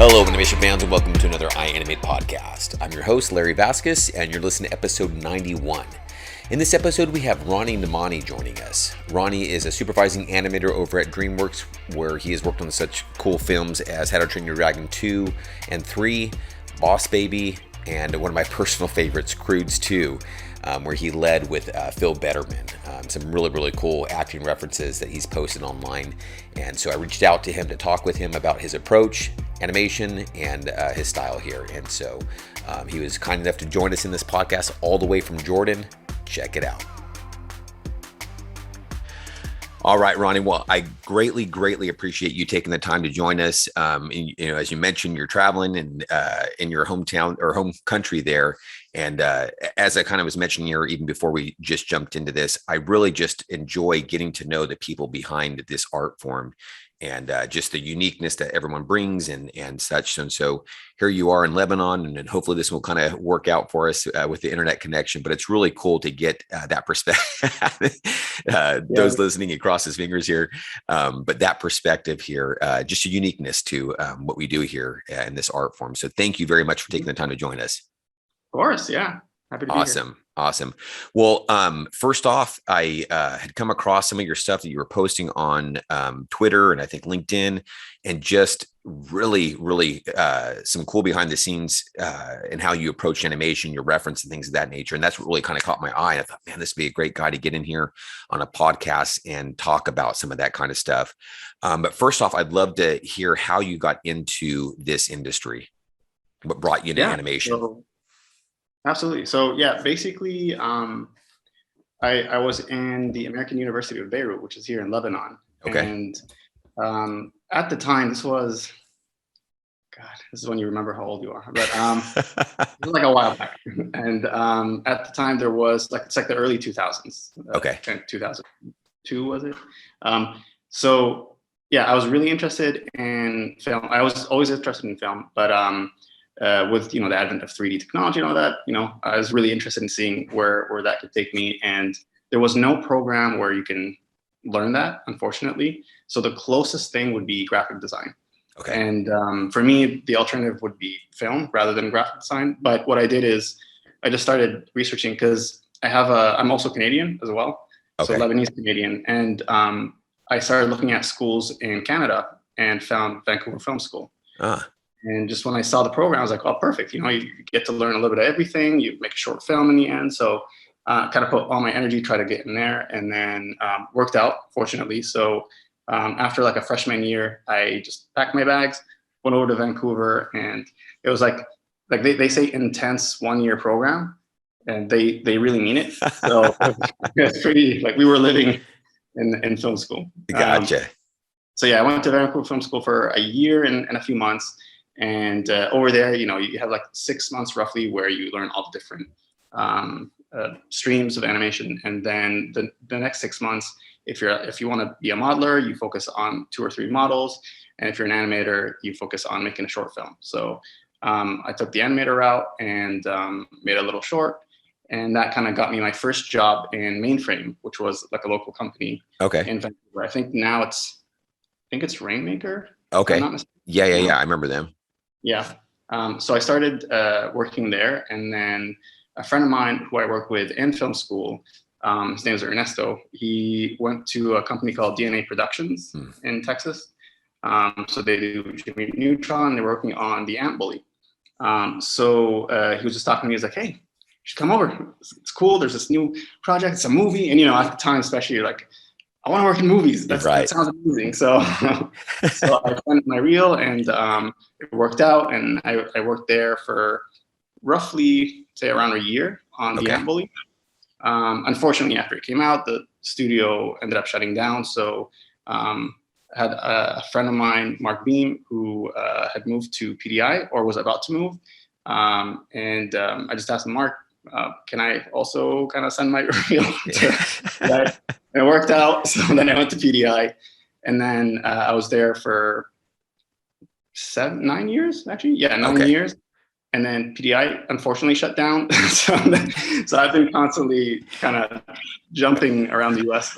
Hello, animation fans, and welcome to another iAnimate podcast. I'm your host, Larry Vasquez, and you're listening to episode 91. In this episode, we have Rani Naamani joining us. Rani is a supervising animator over at DreamWorks, where he has worked on such cool films as How to Train Your Dragon 2 and 3, Boss Baby, and one of my personal favorites, Croods 2, where he led with Phil Betterman. Some really cool acting references that he's posted online. And so I reached out to him to talk with him about his approach, animation, and his style here. And so he was kind enough to join us in this podcast all the way from Jordan. Check it out. All right, Rani. Well, I greatly appreciate you taking the time to join us. As you mentioned, you're traveling in your hometown or home country there. And as I kind of was mentioning here, even before we just jumped into this, I really just enjoy getting to know the people behind this art form and just the uniqueness that everyone brings and such. And so here you are in Lebanon, and hopefully this will kind of work out for us with the internet connection. But it's really cool to get that perspective. Those listening across his fingers here, but that perspective here, just a uniqueness to what we do here in this art form. So thank you very much for taking the time to join us. Of course, yeah. Happy to be here. Awesome. Well, first off, I had come across some of your stuff that you were posting on Twitter and I think LinkedIn, and just really some cool behind the scenes and how you approach animation, your reference and things of that nature. And that's what really kind of caught my eye. I thought, man, this would be a great guy to get in here on a podcast and talk about some of that kind of stuff. But first off, I'd love to hear how you got into this industry. What brought you into animation? Absolutely. So yeah, basically, I was in the American University of Beirut, which is here in Lebanon. Okay. And at the time, this is when you remember how old you are, but it was like a while back. And at the time, there was it's like the early 2000s. Okay. 2002 was it? So yeah, I was really interested in film. I was always interested in film, but with the advent of 3D technology and all that, I was really interested in seeing where that could take me. And there was no program where you can learn that, unfortunately. So the closest thing would be graphic design. Okay. And for me, the alternative would be film rather than graphic design. But what I did is I just started researching because I'm also Canadian as well. Okay. So Lebanese Canadian. And I started looking at schools in Canada and found Vancouver Film School. And just when I saw the program, I was like, oh, perfect. You get to learn a little bit of everything. You make a short film in the end. So kind of put all my energy, try to get in there, and then worked out, fortunately. So after like a freshman year, I just packed my bags, went over to Vancouver, and it was like they say intense 1-year program, and they really mean it. So it's pretty, we were living in film school. Gotcha. So yeah, I went to Vancouver Film School for a year and a few months. And over there, you have 6 months roughly where you learn all the different streams of animation. And then the next 6 months, if you want to be a modeler, you focus on 2 or 3 models. And if you're an animator, you focus on making a short film. So I took the animator route and made a little short. And that kind of got me my first job in Mainframe, which was like a local company. Okay. In Vancouver. I think now it's Rainmaker. Okay. Yeah. I remember them. Yeah. So I started working there, and then a friend of mine who I work with in film school, his name is Ernesto. He went to a company called DNA Productions in Texas. So they do Jimmy Neutron. They're working on the Ant Bully. So he was just talking to me. He's like, "Hey, you should come over. It's cool. There's this new project. It's a movie." And at the time, especially, you're like, I want to work in movies. That sounds amazing. So I sent my reel, and it worked out. And I worked there for roughly, say, around a year on the Ant Bully. Unfortunately, after it came out, the studio ended up shutting down. So I had a friend of mine, Mark Beam, who had moved to PDI or was about to move. And I just asked him, Mark, can I also kind of send my reel to it worked out. So then I went to PDI, and then I was there for 9 years, actually. Yeah, 9 years. And then PDI unfortunately shut down. so I've been constantly kind of jumping around the US.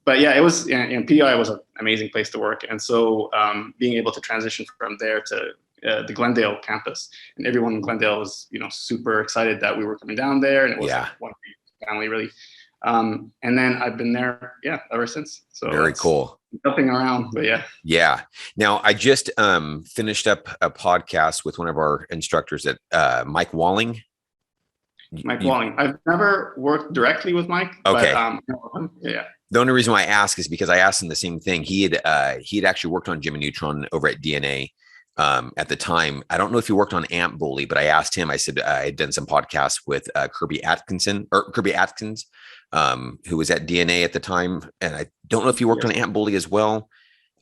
But yeah, it was, PDI was an amazing place to work. And so being able to transition from there to the Glendale campus, and everyone in Glendale was, super excited that we were coming down there, and it was like one big family, really. And then I've been there, ever since. So very cool. Jumping around, but yeah. Yeah. Now I just finished up a podcast with one of our instructors at Mike Walling. Walling. I've never worked directly with Mike. Okay. But, yeah. The only reason why I ask is because I asked him the same thing. He had actually worked on Jimmy Neutron over at DNA at the time. I don't know if he worked on Ant Bully, but I asked him. I said I had done some podcasts with Kirby Atkins, who was at DNA at the time, and I don't know if he worked on Ant Bully as well.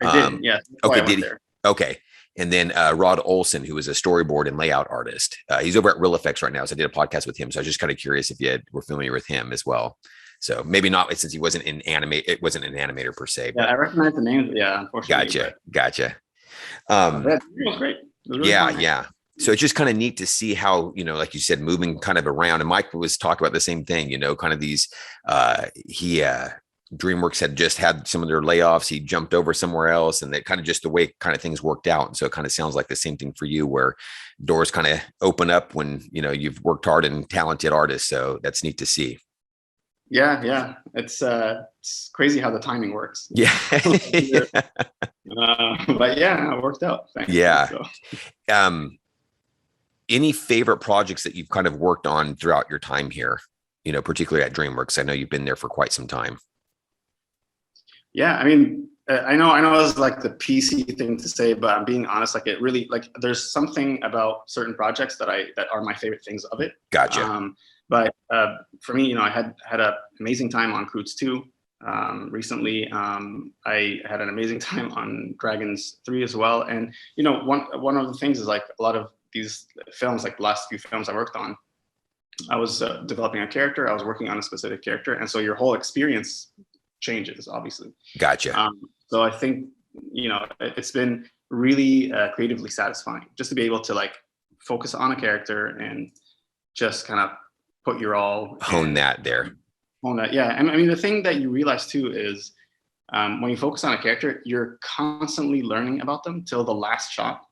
I did. Yeah. Okay. Did he? Okay. And then Rod Olson, who was a storyboard and layout artist. He's over at Real Effects right now. So I did a podcast with him. So I was just kind of curious if you were familiar with him as well. So maybe not, since he wasn't in animate. It wasn't an animator per se. Yeah, I recognize the names. Yeah, unfortunately. Gotcha. It was great. It was really fun. Yeah. So it's just kind of neat to see how, like you said, moving kind of around. And Mike was talking about the same thing, kind of these, DreamWorks had just had some of their layoffs. He jumped over somewhere else, and that kind of just the way kind of things worked out. And so it kind of sounds like the same thing for you, where doors kind of open up when, you've worked hard and talented artists. So that's neat to see. Yeah. It's crazy how the timing works. Yeah. But yeah, it worked out. Thanks. Yeah. So. Any favorite projects that you've kind of worked on throughout your time here, particularly at DreamWorks? I know you've been there for quite some time. Yeah, I mean, I know it's like the PC thing to say, but I'm being honest. Like, it really, like, there's something about certain projects that are my favorite things of it. Gotcha. But for me, I had an amazing time on Croods 2. Recently, I had an amazing time on Dragons 3 as well. And one of the things is, like, a lot of these films, like the last few films I worked on, I was developing a character. I was working on a specific character, and so your whole experience changes, obviously. Gotcha. So I think, it's been really creatively satisfying just to be able to, like, focus on a character and just kind of put your all. Hone that. Yeah. And I mean, the thing that you realize too is when you focus on a character, you're constantly learning about them till the last shot.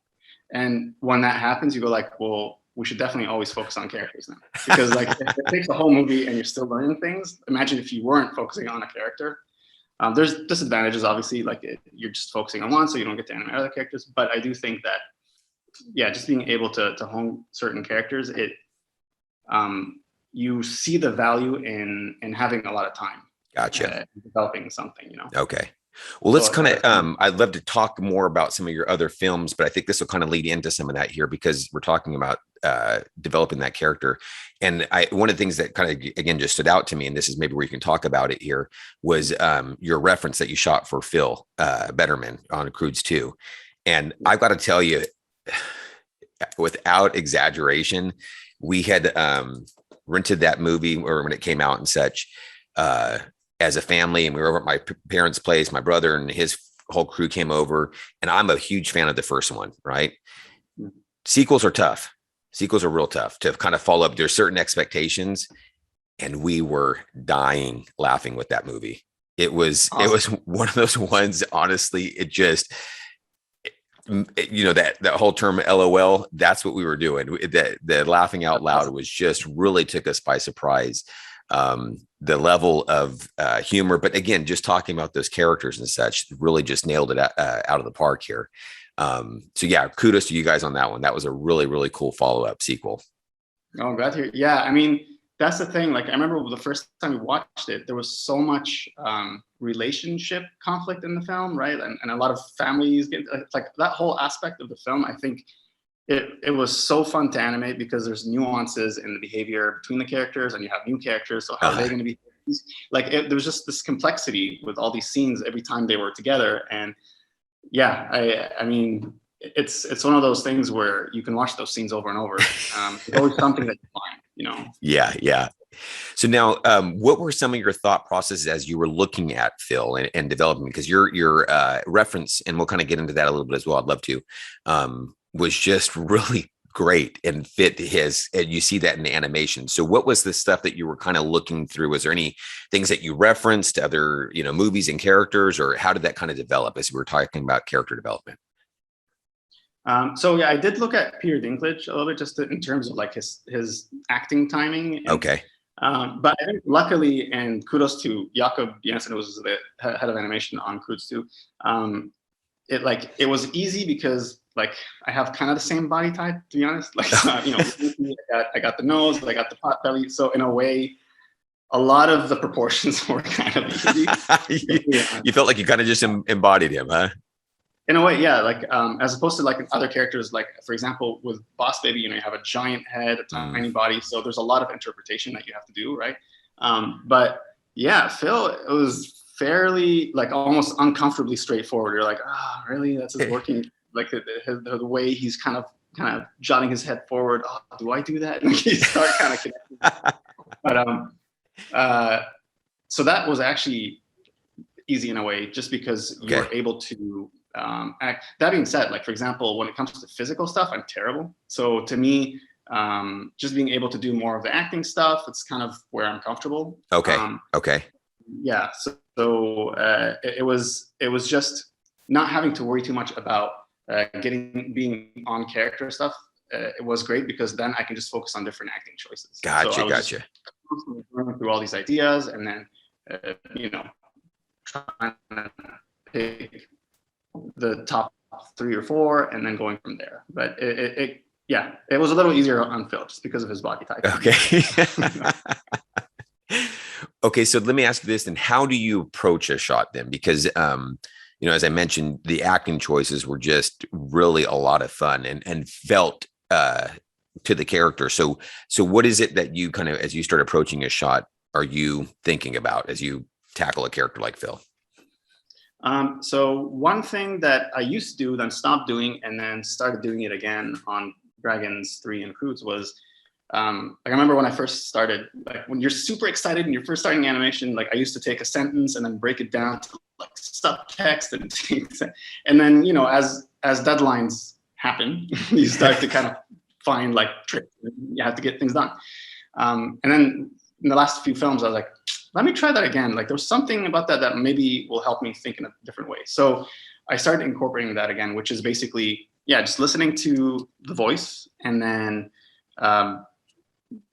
And when that happens, you go like, well, we should definitely always focus on characters now, because like if it takes a whole movie and you're still learning things, imagine if you weren't focusing on a character. There's disadvantages, obviously, like you're just focusing on one, so you don't get to animate other characters. But I do think that, just being able to hone certain characters, you see the value in having a lot of time. Gotcha. Developing something, Okay. Well, let's kind of, I'd love to talk more about some of your other films, but I think this will kind of lead into some of that here, because we're talking about developing that character. And one of the things that kind of, again, just stood out to me, and this is maybe where you can talk about it here, was your reference that you shot for Phil Betterman on Croods 2. And I've got to tell you, without exaggeration, we had rented that movie, or when it came out and such, as a family, and we were over at my parents' place. My brother and his whole crew came over, and I'm a huge fan of the first one, right? Sequels are tough. Sequels are real tough to kind of follow up. There's certain expectations, and we were dying laughing with that movie. It was one of those ones, honestly, it just, that whole term LOL, that's what we were doing. The laughing out loud was just really took us by surprise. The level of humor, but again, just talking about those characters and such, really just nailed it out of the park here. So yeah, kudos to you guys on that one. That was a really, really cool follow-up sequel. Oh, I'm glad to hear. Yeah, I mean, that's the thing. Like, I remember the first time we watched it, there was so much relationship conflict in the film, right? And a lot of families get, like, that whole aspect of the film. I think it was so fun to animate, because there's nuances in the behavior between the characters, and you have new characters. So how are they going to be? Like, there was just this complexity with all these scenes every time they were together. And yeah, I mean, it's one of those things where you can watch those scenes over and over. It's always something that you find, Yeah. So now, what were some of your thought processes as you were looking at Phil and developing? Because your reference, and we'll kind of get into that a little bit as well, I'd love to, was just really great and fit and you see that in the animation. So what was the stuff that you were kind of looking through? Was there any things that you referenced, other, movies and characters, or how did that kind of develop as we were talking about character development? So yeah, I did look at Peter Dinklage a little bit, just in terms of like his acting timing. And, Okay. but I think luckily, and kudos to Jakob Jensen, who was the head of animation on Croods too. It was easy because like I have kind of the same body type, to be honest. Like you know, I got the nose, I got the pot belly. So in a way, a lot of the proportions were kind of easy. You felt like you kind of just embodied him, huh? In a way, yeah. Like as opposed to like other characters, like for example with Boss Baby, you know, you have a giant head, a tiny body, so there's a lot of interpretation that you have to do, right? But yeah, Phil, it was fairly like almost uncomfortably straightforward. You're like, ah, oh, really? That's just working. Like the way he's kind of jutting his head forward. Oh, do I do that? And you start kind of connecting. But so that was actually easy in a way, just because you're able to act. That being said, like for example, when it comes to physical stuff, I'm terrible. So to me, just being able to do more of the acting stuff, it's kind of where I'm comfortable. Okay. Yeah. So it was just not having to worry too much about being on character stuff. It was great because then I can just focus on different acting choices. Gotcha. Going through all these ideas, and then you know, trying to pick the top 3 or 4, and then going from there. But it was a little easier on Phil just because of his body type. Okay. Okay, so let me ask you this then. How do you approach a shot then? Because you know, as I mentioned, the acting choices were just really a lot of fun and felt to the character. So what is it that you kind of, as you start approaching a shot, are you thinking about as you tackle a character like Phil? So one thing that I used to do, then stopped doing, and then started doing it again on Dragons 3 and Croods was, like I remember when I first started, like when you're super excited and you're first starting animation, like I used to take a sentence and then break it down to like subtext and things. And then, you know, as deadlines happen, you start to kind of find like tricks. You have to get things done. And then in the last few films, I was like, let me try that again. Like there was something about that maybe will help me think in a different way. So I started incorporating that again, which is basically, just listening to the voice and then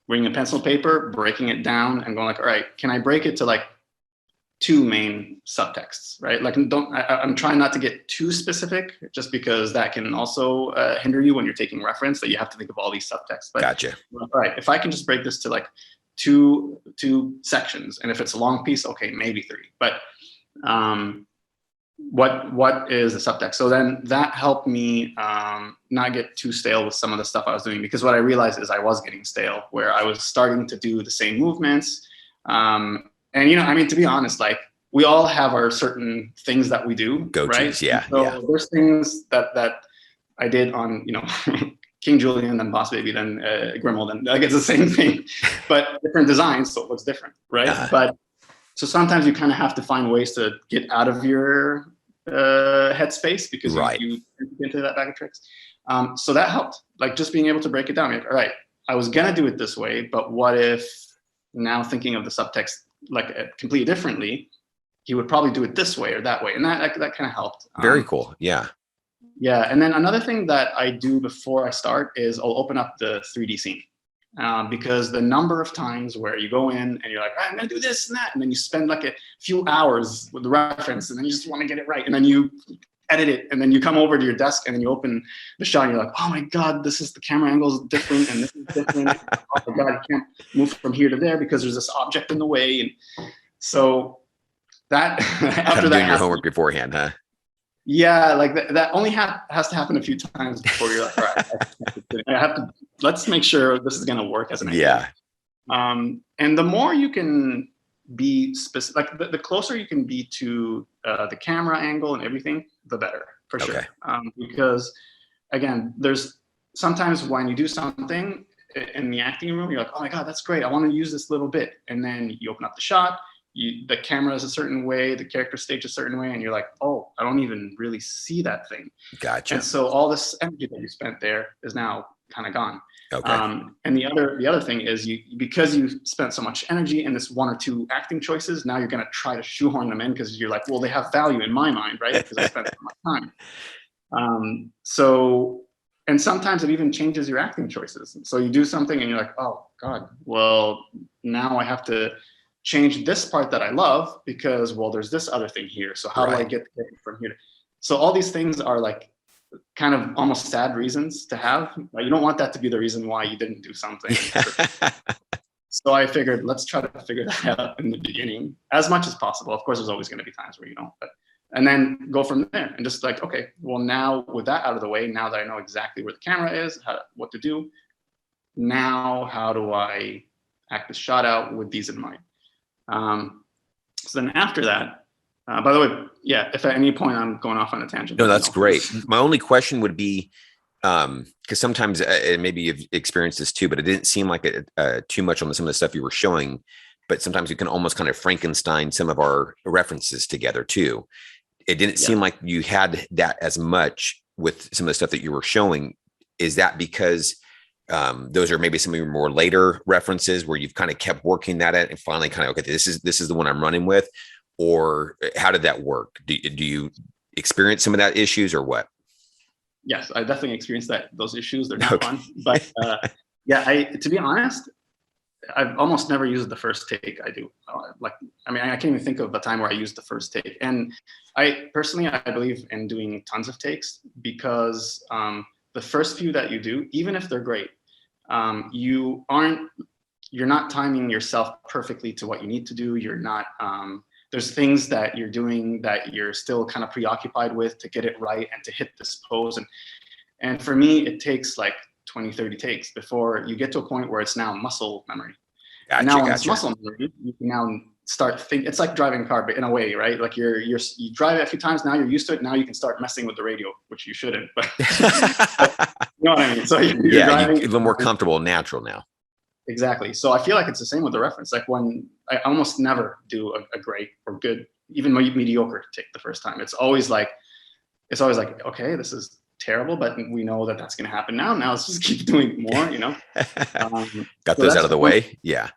bringing a pencil paper, breaking it down and going like, all right, can I break it to like 2 main subtexts, right? Like I'm trying not to get too specific just because that can also hinder you when you're taking reference, that you have to think of all these subtexts. But, gotcha. All right, if I can just break this to like two sections, and if it's a long piece, okay, maybe 3. But what is the subtext? So then that helped me not get too stale with some of the stuff I was doing, because what I realized is I was getting stale, where I was starting to do the same movements. And, you know, I mean, to be honest, like we all have our certain things that we do, right? Yeah. So there's things that I did on, you know, King Julien, then Boss Baby, then Grimmel, then like it's the same thing, but different designs, so it looks different, right? But so sometimes you kind of have to find ways to get out of your headspace, because you get into that bag of tricks. So that helped, like just being able to break it down. Like, all right, I was gonna do it this way, but what if now thinking of the subtext like completely differently, he would probably do it this way or that way, and that kind of helped. Very cool. Yeah, and then another thing that I do before I start is I'll open up the 3D scene, because the number of times where you go in and you're like, I'm gonna do this and that, and then you spend like a few hours with the reference, and then you just want to get it right, and then you edit it, and then you come over to your desk and then you open the shot and you're like, oh my god, this is the camera angle is different and this is different. Oh my god, you can't move from here to there because there's this object in the way. And so that after that, doing your homework beforehand, huh? Yeah, like that only has to happen a few times before you're like, all right, I have to, let's make sure this is going to work as an idea. And the more you can be specific, like the closer you can be to the camera angle and everything, the better, for sure. Because again, there's sometimes when you do something in the acting room, you're like, oh my god, that's great, I want to use this little bit, and then you open up the shot, the camera is a certain way, the character stage a certain way, and you're like, oh, I don't even really see that thing. Gotcha. And so all this energy that you spent there is now kind of gone. Okay. And the other thing is, because you spent so much energy in this 1 or 2 acting choices, now you're going to try to shoehorn them in because you're like, well, they have value in my mind, right? Because I spent so much time. So and sometimes it even changes your acting choices. So you do something and you're like, oh God, well, now I have to change this part that I love because, well, there's this other thing here. So how do I get from here? So all these things are like kind of almost sad reasons to have. Like, you don't want that to be the reason why you didn't do something. So I figured, let's try to figure that out in the beginning as much as possible. Of course, there's always going to be times where you don't, but, and then go from there and just like, okay, well, now with that out of the way, now that I know exactly where the camera is, what to do, now how do I act this shot out with these in mind? So then after that, by the way, yeah, if at any point I'm going off on a tangent. No, that's great. My only question would be, because sometimes maybe you've experienced this too, but it didn't seem like it too much on some of the stuff you were showing, but sometimes you can almost kind of Frankenstein some of our references together too. It didn't seem like you had that as much with some of the stuff that you were showing. Is that because those are maybe some of your more later references where you've kind of kept working that at and finally kind of, okay, this is the one I'm running with? Or how did that work? Do you experience some of that issues or what? Yes, I definitely experienced those issues. They're not fun, but yeah, to be honest, I've almost never used the first take. I do I can't even think of a time where I used the first take. And I personally, I believe in doing tons of takes because the first few that you do, even if they're great, you're not timing yourself perfectly to what you need to do. You're not, there's things that you're doing that you're still kind of preoccupied with to get it right and to hit this pose. And for me, it takes like 20, 30 takes before you get to a point where it's now muscle memory. And now when it's muscle memory, you can now start thinking. It's like driving a car, but in a way, right? Like you drive it a few times, now you're used to it. Now you can start messing with the radio, which you shouldn't, but you know what I mean? So you're driving, a little more comfortable and natural now. Exactly. So I feel like it's the same with the reference. Like when I almost never do a great or good, even mediocre take the first time. It's always like, okay, this is terrible, but we know that that's going to happen now. Now let's just keep doing more, you know? Got those out of the way. Yeah.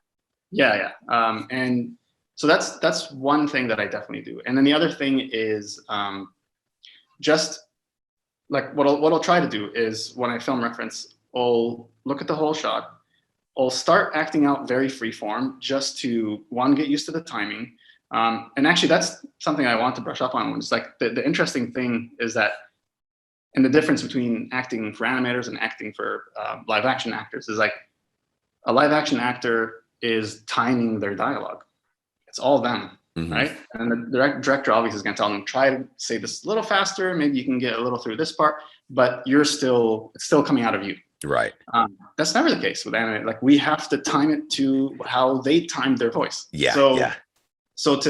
Yeah. And so that's one thing that I definitely do. And then the other thing is just like what I'll try to do is when I film reference, I'll look at the whole shot. I'll start acting out very free form just to, one, get used to the timing. And actually, that's something I want to brush up on. It's like the interesting thing is that, and the difference between acting for animators and acting for live action actors is like a live action actor is timing their dialogue. It's all them, right? And the director obviously is going to tell them, try to say this a little faster. Maybe you can get a little through this part, but it's still coming out of you. Right. That's never the case with Animate. Like we have to time it to how they timed their voice. Yeah. So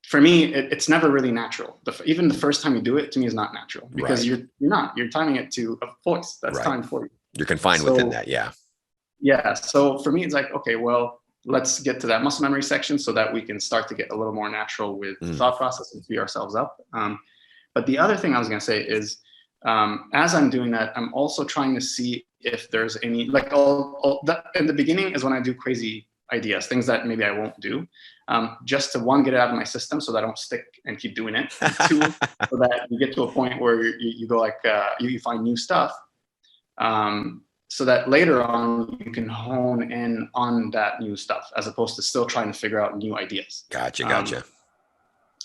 for me, it's never really natural. Even the first time you do it, to me, is not natural because you're timing it to a voice that's timed for you. You're confined within that. Yeah. Yeah. So for me, it's like, okay, well, let's get to that muscle memory section so that we can start to get a little more natural with the thought process and free ourselves up. But the other thing I was going to say is, as I'm doing that, I'm also trying to see if there's any, like in the beginning is when I do crazy ideas, things that maybe I won't do, just to one, get it out of my system so that I don't stick and keep doing it. And two, so that you get to a point where you go like, you find new stuff, so that later on you can hone in on that new stuff as opposed to still trying to figure out new ideas. Gotcha.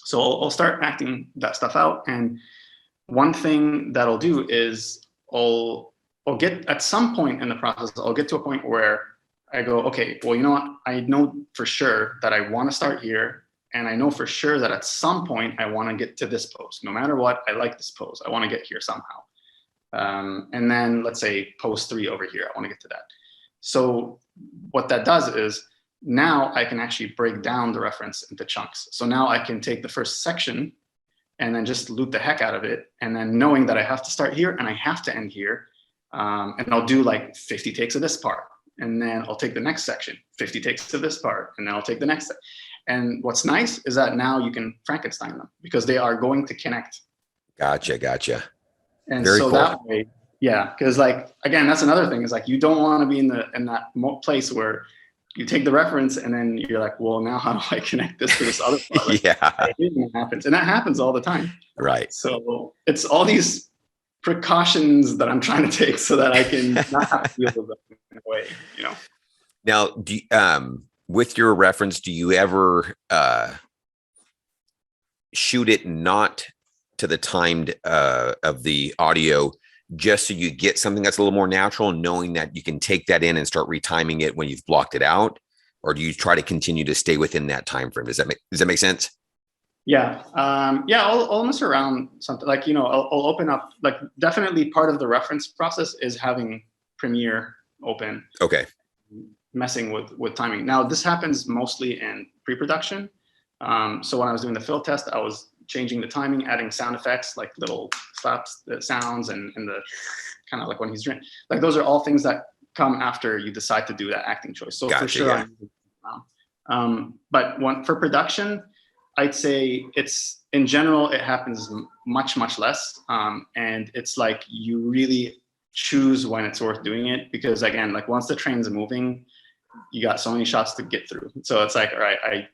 So I'll start acting that stuff out. And one thing that I'll do is I'll get at some point in the process, I'll get to a point where I go, okay, well, you know what? I know for sure that I want to start here. And I know for sure that at some point I want to get to this pose. No matter what, I like this pose. I want to get here somehow. And then let's say pose 3 over here. I want to get to that. So what that does is now I can actually break down the reference into chunks. So now I can take the first section and then just loop the heck out of it. And then knowing that I have to start here and I have to end here. And I'll do like 50 takes of this part. And then I'll take the next section, 50 takes of this part. And then I'll take the next. And what's nice is that now you can Frankenstein them because they are going to connect. Gotcha. And very so cool. That way, yeah, because like, again, that's another thing is like, you don't want to be in that place where you take the reference and then you're like, well, now how do I connect this to this other part? Like, yeah. It happens. And that happens all the time. Right. So it's all these precautions that I'm trying to take so that I can not have to deal with them in a way, you know. Now, with your reference, do you ever shoot it not to the timed of the audio, just so you get something that's a little more natural, knowing that you can take that in and start retiming it when you've blocked it out? Or do you try to continue to stay within that time frame? Does that make sense? Yeah. I'll mess around something like, you know, I'll open up, like, definitely part of the reference process is having Premiere open. Okay. Messing with timing. Now, this happens mostly in pre-production. So when I was doing the fill test, I was changing the timing, adding sound effects like little slaps, the sounds, and the kind of like when he's drinking. Like, those are all things that come after you decide to do that acting choice. So Gotcha, for sure, yeah. But for production, I'd say it's, in general, it happens much less, and it's like you really choose when it's worth doing it, because again, like, once the train's moving, you got so many shots to get through. So it's like, all right,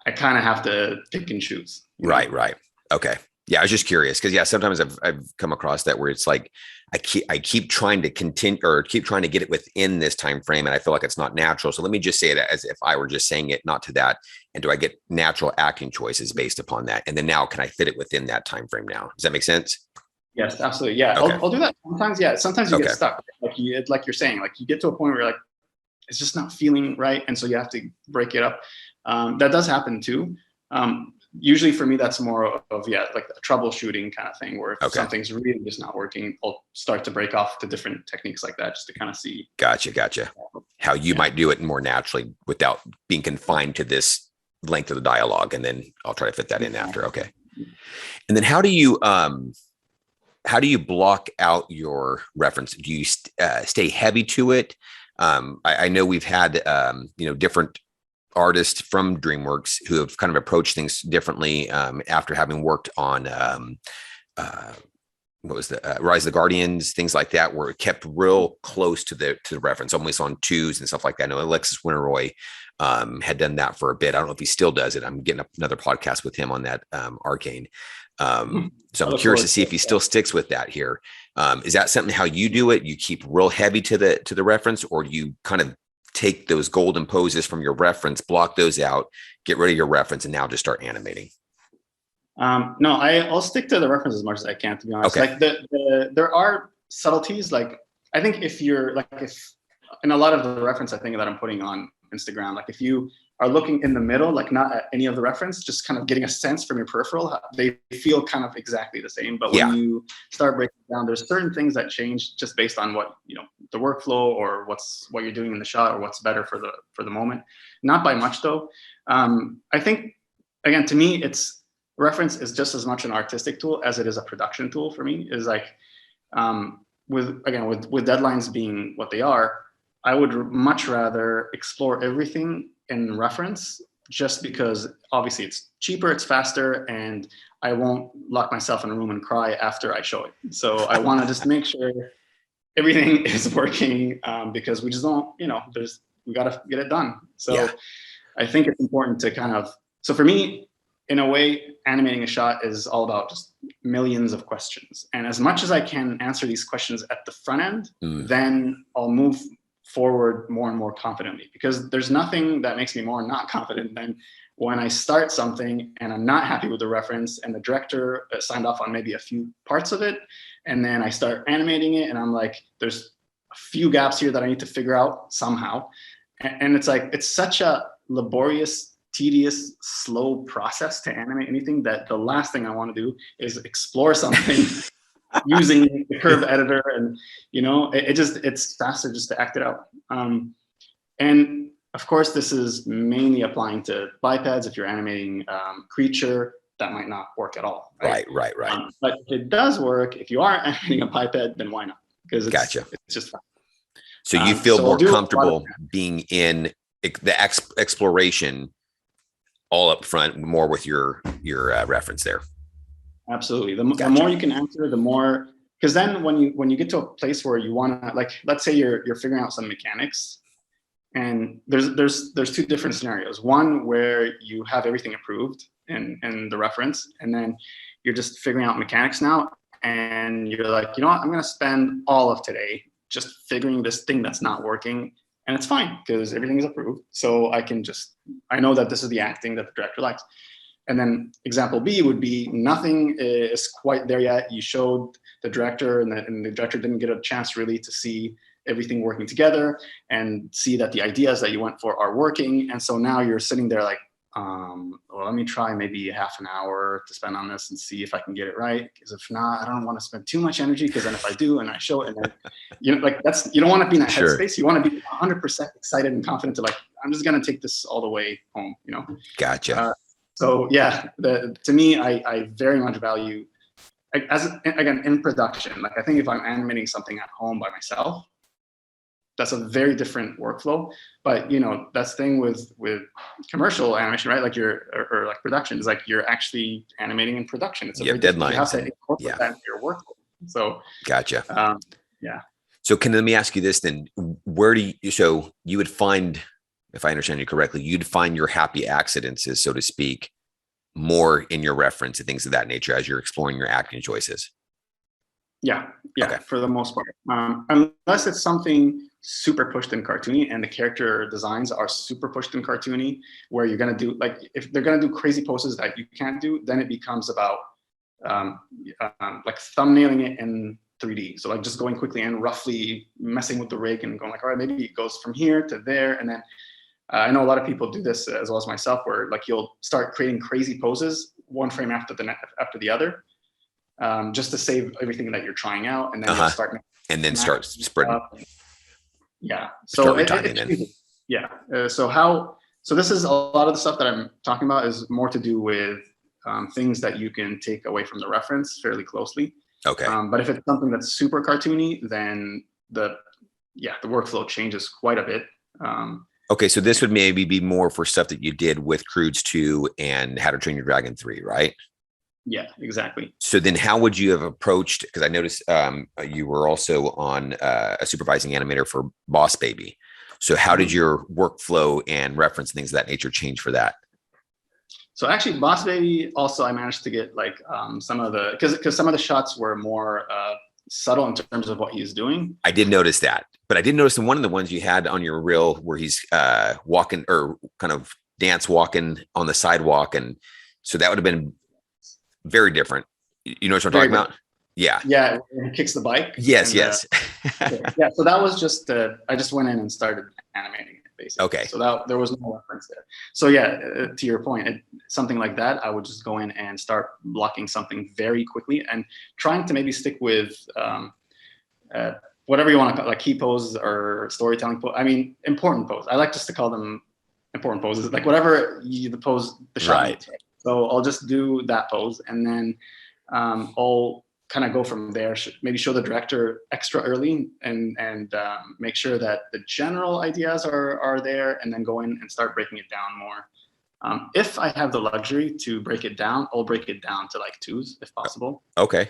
I kind of have to pick and choose. Right. Okay. Yeah, I was just curious because, yeah, sometimes I've come across that where it's like I keep trying to continue or keep trying to get it within this time frame, and I feel like it's not natural. So let me just say it as if I were just saying it, not to that. And do I get natural acting choices based upon that? And then now, can I fit it within that time frame now? Does that make sense? Yes, absolutely. Yeah, okay. I'll do that sometimes. Yeah, sometimes you get stuck. Like you're saying, like, you get to a point where you're like, it's just not feeling right, and so you have to break it up. That does happen too. Usually for me, that's more of like a troubleshooting kind of thing, where if something's really just not working, I'll start to break off to different techniques like that, just to kind of see. Gotcha. How you might do it more naturally without being confined to this length of the dialogue, and then I'll try to fit that in after. Okay. And then how do you block out your reference? Do you stay heavy to it? I know we've had different artists from DreamWorks who have kind of approached things differently after having worked on what was the Rise of the Guardians, things like that, where it kept real close to the reference, almost on twos and stuff like that. I know Alexis Winteroy had done that for a bit. I don't know if he still does it. I'm getting another podcast with him on that, Arcane. So I'm curious to see if he still sticks with that here. Is that something how you do it? You keep real heavy to the reference, or do you kind of take those golden poses from your reference, block those out, get rid of your reference, and now just start animating? No, I'll stick to the reference as much as I can, to be honest. Okay. Like there are subtleties. Like, I think if in a lot of the reference, I think, that I'm putting on Instagram, like, if you are looking in the middle, like not at any of the reference, just kind of getting a sense from your peripheral, they feel kind of exactly the same. But when you start breaking it down, there's certain things that change just based on what, the workflow, or what you're doing in the shot, or what's better for the moment. Not by much though. I think, again, to me, reference is just as much an artistic tool as it is a production tool for me. Is like, with deadlines being what they are, I would much rather explore everything in reference, just because obviously it's cheaper, it's faster, and I won't lock myself in a room and cry after I show it. So I want to just make sure everything is working, because we just don't, we got to get it done. So I think it's important to so for me, in a way, animating a shot is all about just millions of questions. And as much as I can answer these questions at the front end, then I'll move forward more and more confidently, because there's nothing that makes me more not confident than when I start something and I'm not happy with the reference, and the director signed off on maybe a few parts of it, and then I start animating it and I'm like, there's a few gaps here that I need to figure out somehow. And it's like, it's such a laborious, tedious, slow process to animate anything, that the last thing I want to do is explore something using the curve editor, and it's faster just to act it out. And of course, this is mainly applying to bipeds. If you're animating creature, that might not work at all. Right. But it does work if you are animating a biped, then why not? Because it's just fun. So you feel more comfortable being in the exploration all up front, more with your reference there. Absolutely. The more you can answer, the more, because then when you get to a place where you want to, like, let's say you're figuring out some mechanics, and there's two different scenarios. One where you have everything approved in the reference, and then you're just figuring out mechanics now, and you're like, you know what, I'm going to spend all of today just figuring this thing that's not working, and it's fine because everything is approved. So I know that this is the acting that the director likes. And then example B would be nothing is quite there yet. You showed the director, and the director didn't get a chance really to see everything working together and see that the ideas that you went for are working. And so now you're sitting there like, well, let me try maybe half an hour to spend on this and see if I can get it right. Because if not, I don't want to spend too much energy, because then if I do and I show it, and then, you know, like you don't want to be in that headspace. You want to be 100% excited and confident to like, I'm just going to take this all the way home, you know? Gotcha. So yeah, to me, I very much value, again, in production, like I think if I'm animating something at home by myself, that's a very different workflow. But you know, that's the thing with commercial animation, right? Like or like production is like you're actually animating in production. It's a you have deadlines. You have to incorporate that into your workflow. So gotcha. Yeah. So let me ask you this then: where do you? So you would find, if I understand you correctly, you'd find your happy accidents, so to speak, more in your reference and things of that nature as you're exploring your acting choices. Yeah, Okay. For the most part, unless it's something super pushed and cartoony, and the character designs are super pushed and cartoony, where you're gonna do like, if they're gonna do crazy poses that you can't do, then it becomes about like thumbnailing it in 3D. So like just going quickly and roughly messing with the rig and going like, all right, maybe it goes from here to there, and then I know a lot of people do this as well as myself, where like you'll start creating crazy poses one frame after the other. Just to save everything that you're trying out, and then you'll start spreading. Yeah. So so this is a lot of the stuff that I'm talking about is more to do with things that you can take away from the reference fairly closely. Okay. But if it's something that's super cartoony, then the workflow changes quite a bit. Okay, so this would maybe be more for stuff that you did with Croods 2 and How to Train Your Dragon 3, right? Yeah, exactly. So then how would you have approached, because I noticed you were also on a supervising animator for Boss Baby. So how did your workflow and reference things of that nature change for that? So actually Boss Baby also, I managed to get like some of the, because some of the shots were more subtle in terms of what he's doing. I did notice that, but I did notice in one of the ones you had on your reel where he's walking or kind of dance walking on the sidewalk. And so that would have been very different. You know what I'm talking about? Yeah. Yeah. He kicks the bike. Yes. Yes. Yeah. So that was just, I just went in and started animating it basically. Okay. So there was no reference there. So yeah, to your point, something like that, I would just go in and start blocking something very quickly and trying to maybe stick with whatever you want to call, like key poses or storytelling pose. I mean, important pose. I like just to call them important poses, like whatever the shot. Right. So I'll just do that pose, and then I'll kind of go from there. Maybe show the director extra early, and make sure that the general ideas are there, and then go in and start breaking it down more. If I have the luxury to break it down, I'll break it down to like 2s if possible. Okay.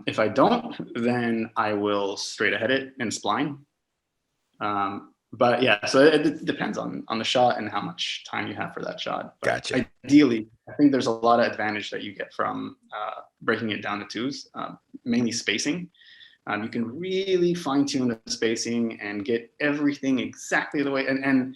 If I don't, then I will straight ahead it in spline. But yeah, so it depends on the shot and how much time you have for that shot. But gotcha. Ideally, I think there's a lot of advantage that you get from breaking it down to 2s, mainly spacing. You can really fine tune the spacing and get everything exactly the way. And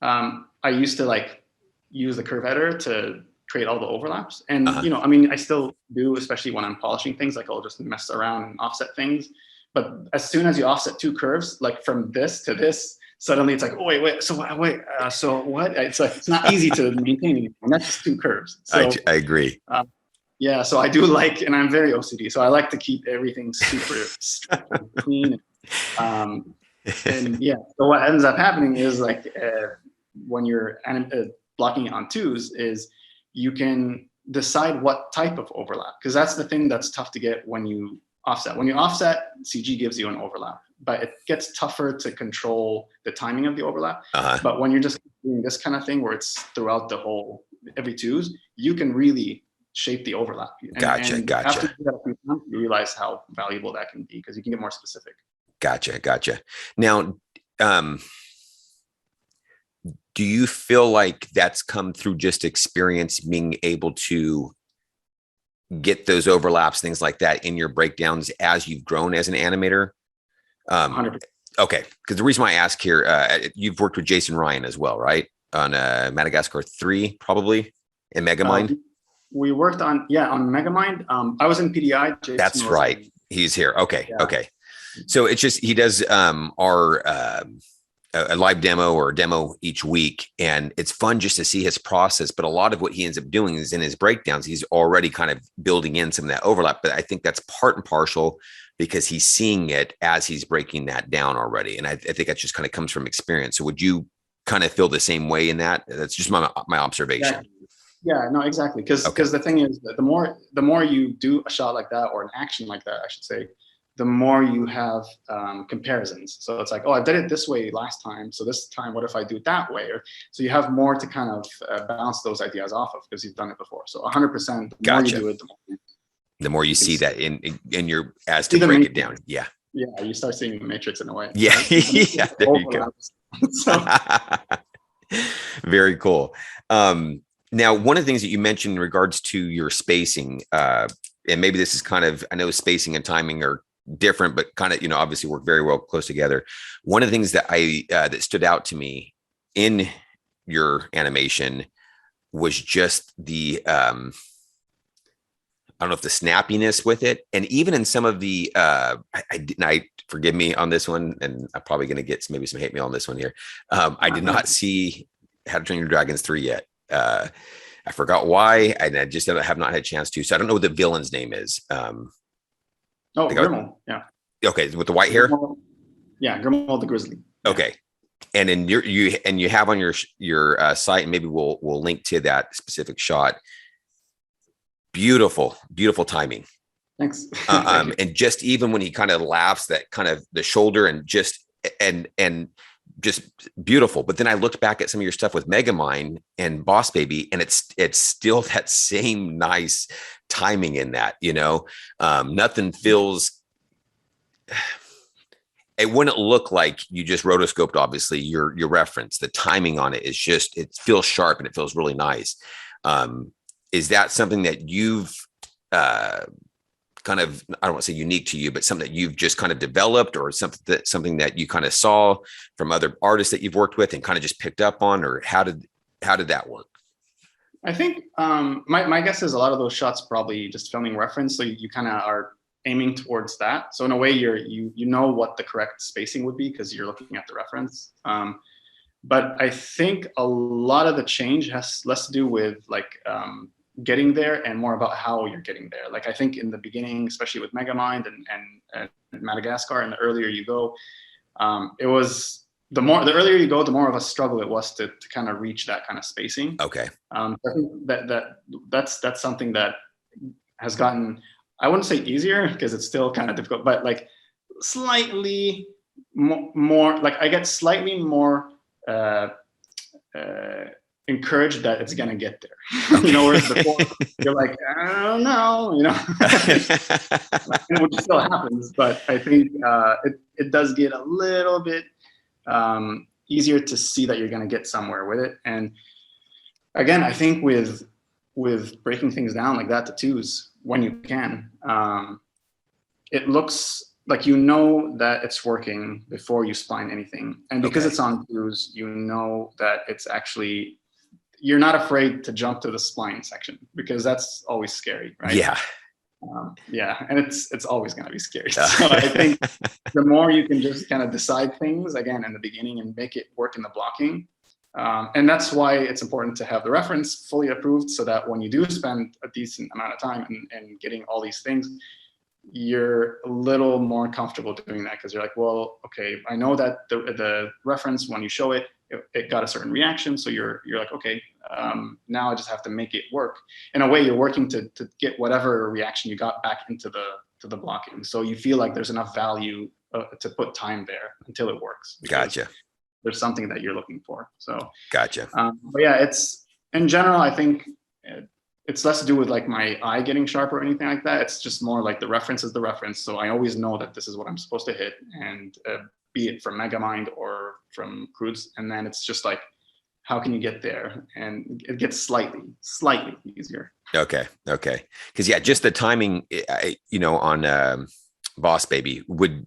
I used to like use the curve editor to create all the overlaps. And you know, I mean, I still do, especially when I'm polishing things. Like I'll just mess around and offset things. But as soon as you offset 2 curves, like from this to this, suddenly it's like, oh wait, so what? It's like it's not easy to maintain anymore. And that's just 2 curves. So, I agree. Yeah, so I do like, and I'm very OCD, so I like to keep everything super clean. And yeah, so what ends up happening is like when you're blocking it on 2s, is you can decide what type of overlap, because that's the thing that's tough to get when you offset. When you offset, CG gives you an overlap, but it gets tougher to control the timing of the overlap. But when you're just doing this kind of thing where it's throughout the whole, every 2s, you can really shape the overlap. Gotcha. After you do that a few times, you realize how valuable that can be, because you can get more specific. Gotcha. Now, do you feel like that's come through just experience being able to get those overlaps, things like that in your breakdowns as you've grown as an animator? 100%. Okay, because the reason why I ask here, you've worked with Jason Ryan as well, right? On Madagascar 3, probably, and Megamind. We worked on Megamind. I was in PDI. Jason That's was right. in, He's here. Okay, yeah. okay. So it's just he does our a live demo or a demo each week, and it's fun just to see his process. But a lot of what he ends up doing is in his breakdowns, he's already kind of building in some of that overlap. But I think that's part and partial because he's seeing it as he's breaking that down already. And I think that just kind of comes from experience. So would you kind of feel the same way in that? That's just my observation. Yeah, no, exactly. Because the thing is that the more you do a shot like that, or an action like that, I should say, the more you have comparisons. So it's like, oh, I did it this way last time, so this time, what if I do it that way? Or so you have more to kind of bounce those ideas off of because you've done it before. So 100%, the more you do it, the more you see that in your as to break it down. Yeah. Yeah, you start seeing the matrix in a way. Yeah. Right? Yeah. There you go. So. Very cool. Now, one of the things that you mentioned in regards to your spacing, and maybe this is kind of, I know spacing and timing are different, but kind of, obviously work very well close together. One of the things that that stood out to me in your animation was just the, I don't know if the snappiness with it, and even in some of the, I forgive me on this one, and I'm probably going to get maybe some hate mail on this one here. I did not see How to Train Your Dragons 3 yet. I forgot why, and I just have not had a chance to. So I don't know what the villain's name is. Grimmel. Yeah. Okay, with the white hair. Yeah, Grimmel the Grizzly. Okay, and then you have on your site, and maybe we'll link to that specific shot. Beautiful timing. Thanks. And just even when he kind of laughs, that kind of the shoulder and just beautiful. But then I looked back at some of your stuff with Megamind and Boss Baby, and it's still that same nice timing in that, nothing feels, it wouldn't look like you just rotoscoped, obviously your reference, the timing on it is just, it feels sharp and it feels really nice. Is that something that you've kind of, I don't want to say unique to you, but something that you've just kind of developed, or something that you kind of saw from other artists that you've worked with and kind of just picked up on, or how did that work? I think my guess is a lot of those shots probably just filming reference, so you kind of are aiming towards that. So in a way, you know what the correct spacing would be because you're looking at the reference. But I think a lot of the change has less to do with getting there and more about how you're getting there. Like I think in the beginning, especially with Megamind and Madagascar, and the earlier you go, it was the earlier you go, the more of a struggle it was to kind of reach that kind of spacing. Okay. I think that's something that has gotten, I wouldn't say easier because it's still kind of difficult, but like slightly more, like I get slightly more encouraged that it's gonna get there. Whereas before you're like, I don't know, which still happens, but I think it does get a little bit easier to see that you're gonna get somewhere with it. And again, I think with breaking things down like that to twos when you can, it looks like that it's working before you spline anything. And because it's on twos, that it's actually, you're not afraid to jump to the spline section because that's always scary, right? Yeah. And it's always going to be scary. So I think the more you can just kind of decide things again in the beginning and make it work in the blocking. And that's why it's important to have the reference fully approved so that when you do spend a decent amount of time and getting all these things, you're a little more comfortable doing that because you're like, well, okay, I know that the reference, when you show it, it got a certain reaction. So you're like, okay, now I just have to make it work. In a way, you're working to get whatever reaction you got back into the blocking. So you feel like there's enough value to put time there until it works. Gotcha. There's something that you're looking for. So gotcha. But yeah, it's in general, I think it's less to do with like my eye getting sharp or anything like that. It's just more like the reference is the reference. So I always know that this is what I'm supposed to hit, and be it from Megamind or from Croods. And then it's just like, how can you get there? And it gets slightly easier. Okay. Because yeah, just the timing, on Boss Baby would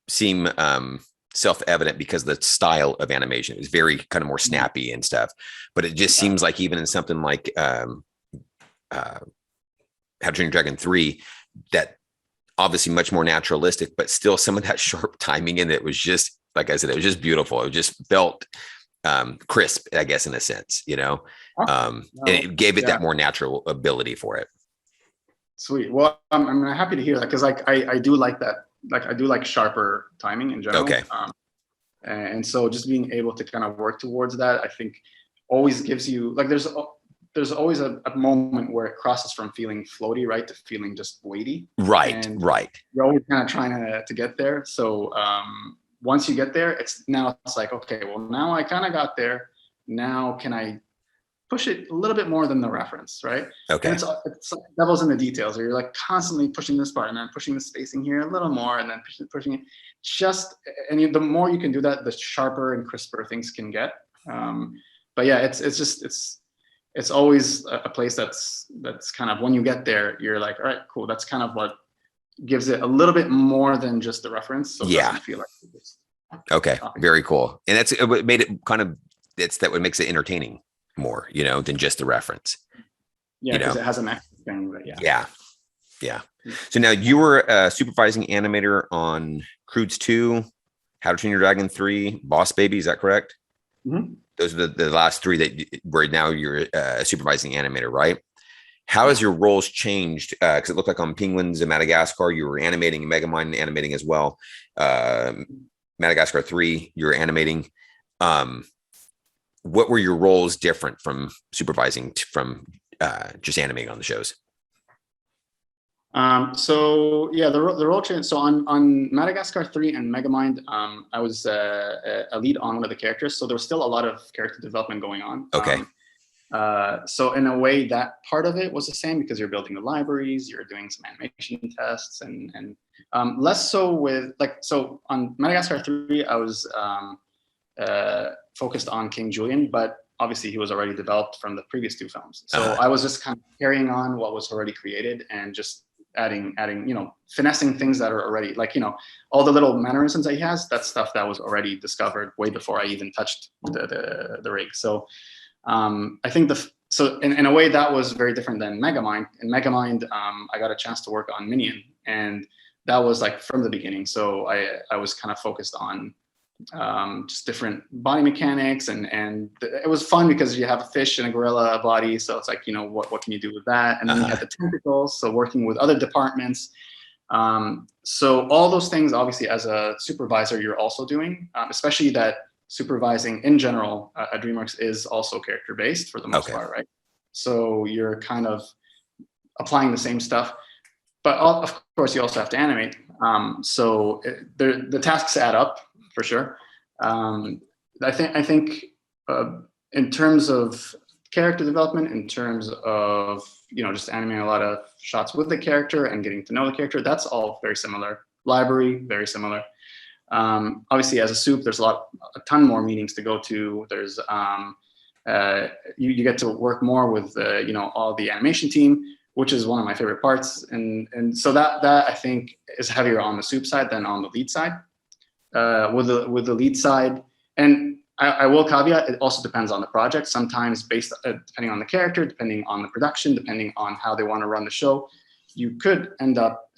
seem self-evident because the style of animation is very kind of more snappy and stuff. But it just seems like even in something like How to Train Your Dragon 3, that obviously much more naturalistic, but still some of that sharp timing in it was just, like I said, it was just beautiful. It just felt crisp, I guess, in a sense, and it gave it that more natural ability for it. Sweet. Well, I'm happy to hear that, because I do like that. Like, I do like sharper timing in general. Okay. And so just being able to kind of work towards that, I think always gives you, like, there's always a moment where it crosses from feeling floaty, right, to feeling just weighty. Right. You're always kind of trying to get there. So once you get there, it's like, okay, well, now I kind of got there. Now can I push it a little bit more than the reference, right? Okay. And it's like devils in the details, where you're like constantly pushing this part and then pushing the spacing here a little more and then pushing it. The more you can do that, the sharper and crisper things can get. But yeah, it's always a place that's kind of, when you get there, you're like, all right, cool. That's kind of what gives it a little bit more than just the reference. So it doesn't feel like it's okay. Very cool. And it made it kind of, what makes it entertaining more, than just the reference. Yeah, because it has an extra thing. But yeah. So now you were a supervising animator on Croods 2, How to Train Your Dragon 3, Boss Baby. Is that correct? Mm-hmm. Those are the last three where now you're a supervising animator, right? How has your roles changed? Because it looked like on Penguins and Madagascar, you were animating, and Megamind animating as well. Madagascar 3, you were animating. What were your roles different from supervising from just animating on the shows? So yeah, the role change. So on Madagascar 3 and Megamind, I was a lead on one of the characters. So there was still a lot of character development going on. Okay. So in a way, that part of it was the same, because you're building the libraries, you're doing some animation tests, and less so with so on Madagascar 3, I was focused on King Julien, but obviously he was already developed from the previous two films. So I was just kind of carrying on what was already created and just adding, finessing things that are already, all the little mannerisms that he has, that's stuff that was already discovered way before I even touched the rig. So I think in a way that was very different than Megamind. In Megamind, I got a chance to work on Minion, and that was like from the beginning. So I was kind of focused on just different body mechanics, and it was fun because you have a fish and a gorilla body, so it's like, what can you do with that? And then you have the tentacles, so working with other departments. So all those things, obviously, as a supervisor, you're also doing, especially that supervising in general at DreamWorks is also character based for the most part, right? So you're kind of applying the same stuff, but of course you also have to animate. So the tasks add up, for sure. I think in terms of character development, in terms of just animating a lot of shots with the character and getting to know the character, that's all very similar. Library, very similar. Obviously, as a soup, there's a ton more meetings to go to. There's you get to work more with all the animation team, which is one of my favorite parts, and so that I think is heavier on the soup side than on the lead side. With the lead side, and I will caveat, it also depends on the project. Sometimes depending on the character, depending on the production, depending on how they want to run the show, you could end up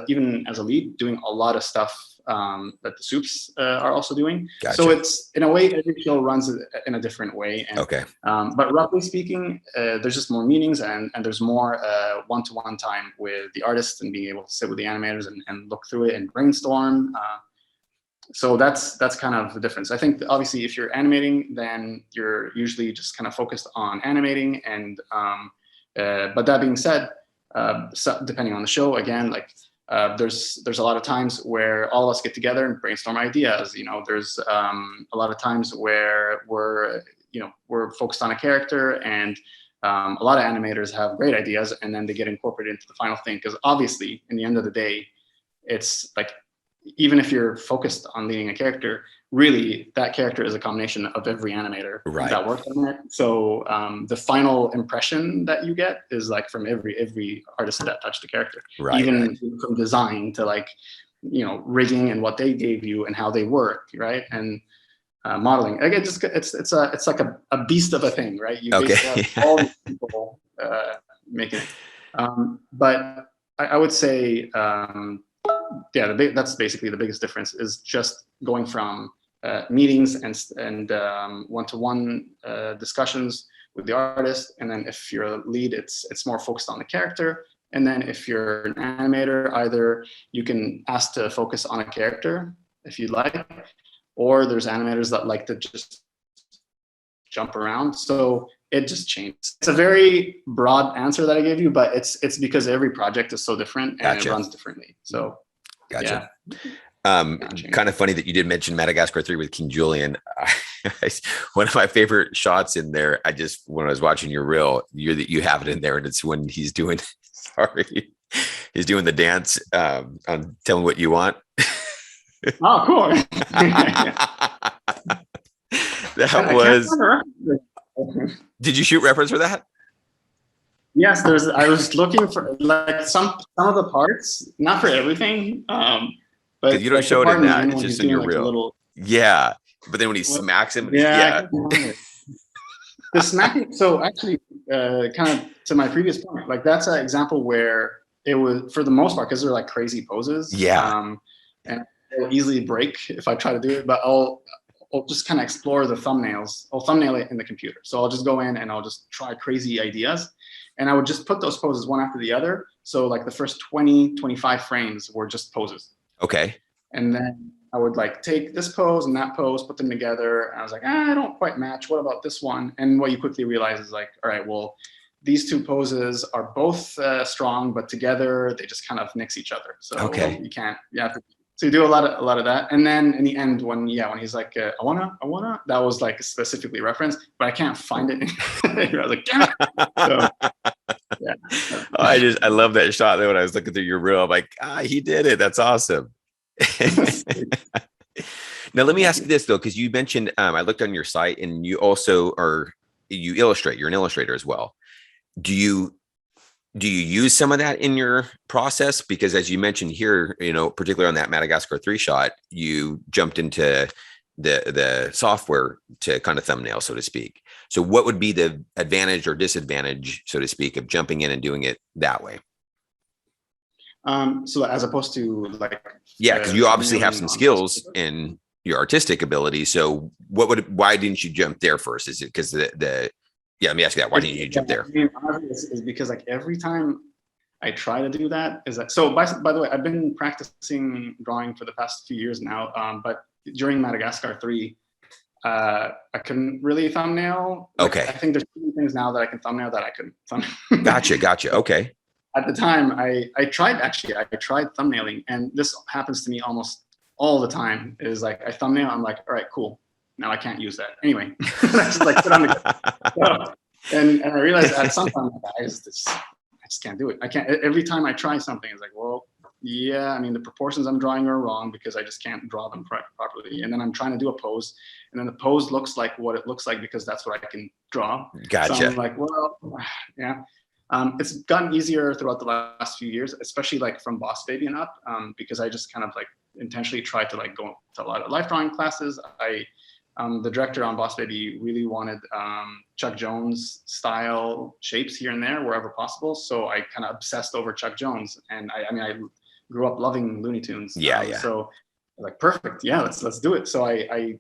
even as a lead doing a lot of stuff that the soups are also doing. Gotcha. So it's, in a way, every show runs in a different way. And, but roughly speaking, there's just more meetings and there's more one-to-one time with the artists and being able to sit with the animators and look through it and brainstorm. So that's kind of the difference. I think obviously if you're animating, then you're usually just kind of focused on animating. And but that being said, so depending on the show, again, there's a lot of times where all of us get together and brainstorm ideas. There's a lot of times where we're focused on a character, and a lot of animators have great ideas, and then they get incorporated into the final thing. Because obviously, in the end of the day, it's like even if you're focused on leading a character, really that character is a combination of every animator that worked on it. So the final impression that you get is like from every artist that touched the character, even from design to like, you know, rigging and what they gave you and how they work, right? And modeling. Again, it's like a beast of a thing, right? You basically have all these people making it. But I would say, that's basically the biggest difference, is just going from meetings and one-to-one discussions with the artist, and then if you're a lead, it's more focused on the character. And then if you're an animator, either you can ask to focus on a character if you'd like, or there's animators that like to just jump around. So it just changes. It's a very broad answer that I gave you, but it's because every project is so different and it runs differently. So gotcha. Kind of funny that you did mention Madagascar 3 with King Julien. One of my favorite shots in there, when I was watching your reel, you have it in there, and it's when he's doing he's doing the dance on Tell Me What You Want. Oh, cool. That was. Did you shoot reference for that? Yes, I was looking for like some of the parts, not for everything. But you don't like show it in that; it's just in your like reel. Yeah, but then when he smacks him, the smacking. So actually, kind of to my previous point, like that's an example where it was, for the most part, because they're like crazy poses. And it'll easily break if I try to do it, but I'll just kind of explore the thumbnails. I'll thumbnail it in the computer. So I'll just go in and I'll just try crazy ideas. And I would just put those poses one after the other. So like the first 20, 25 frames were just poses. Okay. And then I would like take this pose and that pose, put them together. And I was like, I don't quite match. What about this one? And what you quickly realize is like, all right, well, these two poses are both strong, but together they just kind of nix each other. So you have to. So you do a lot of that, and then in the end, when he's like, I wanna, that was like specifically referenced, but I can't find it. I was like, damn it. So, I love that shot there when I was looking through your reel. I'm like, he did it. That's awesome. Now let me ask you this though, because you mentioned I looked on your site, and you also you illustrate. You're an illustrator as well. Do you use some of that in your process? Because as you mentioned here, you know, particularly on that Madagascar 3 shot, you jumped into the software to kind of thumbnail, so to speak. So what would be the advantage or disadvantage, so to speak, of jumping in and doing it that way? So as opposed to like, because you obviously have some skills in your artistic ability. So why didn't you jump there first? Is it because let me ask you that. Why didn't you jump there? I mean, is because like every time I try to do that, so by the way, I've been practicing drawing for the past few years now. But during Madagascar 3, I couldn't really thumbnail. Like, I think there's two things now that I can thumbnail that I couldn't thumbnail. Gotcha. Okay. At the time, I tried thumbnailing, and this happens to me almost all the time. Is like I thumbnail, I'm like, all right, cool. Now I can't use that anyway. I just like put on the and I realized at some time I just can't do it. I can't. Every time I try something, it's like, well, yeah. I mean, the proportions I'm drawing are wrong because I just can't draw them properly. And then I'm trying to do a pose, and then the pose looks like what it looks like because that's what I can draw. Gotcha. So I'm like, well, yeah. It's gotten easier throughout the last few years, especially like from Boss Baby and up, because I just kind of like intentionally tried to like go to a lot of life drawing classes. The director on Boss Baby really wanted Chuck Jones style shapes here and there wherever possible. So I kind of obsessed over Chuck Jones, and I grew up loving Looney Tunes. So like, perfect, yeah, let's do it. So I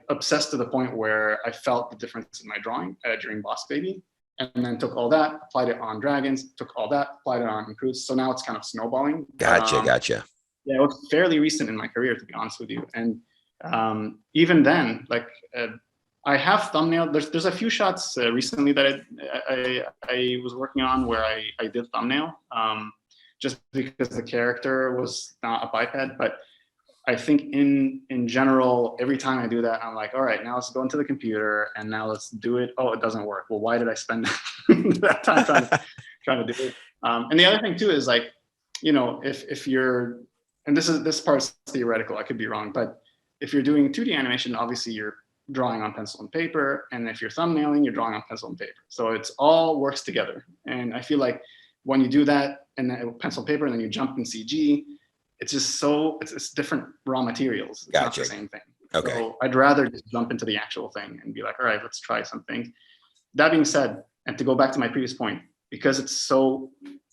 obsessed to the point where I felt the difference in my drawing during Boss Baby, and then took all that, applied it on Dragons, took all that, applied it on Croods. So now it's kind of snowballing. Gotcha. Yeah, it was fairly recent in my career, to be honest with you, and. Even then, like I have thumbnail. There's a few shots recently that I was working on where I did thumbnail, just because the character was not a biped. But I think in general, every time I do that, I'm like, all right, now let's go into the computer and now let's do it. Oh, it doesn't work. Well, why did I spend that time trying to do it? And the other thing too is like, you know, if you're and this part's theoretical, I could be wrong, but if you're doing 2D animation, obviously you're drawing on pencil and paper, and if you're thumbnailing, you're drawing on pencil and paper. So it's all works together. And I feel like when you do that and then pencil and paper, and then you jump in CG, it's just it's different raw materials. It's not the same thing. Okay. So I'd rather just jump into the actual thing and be like, all right, let's try something. That being said, and to go back to my previous point, because it's so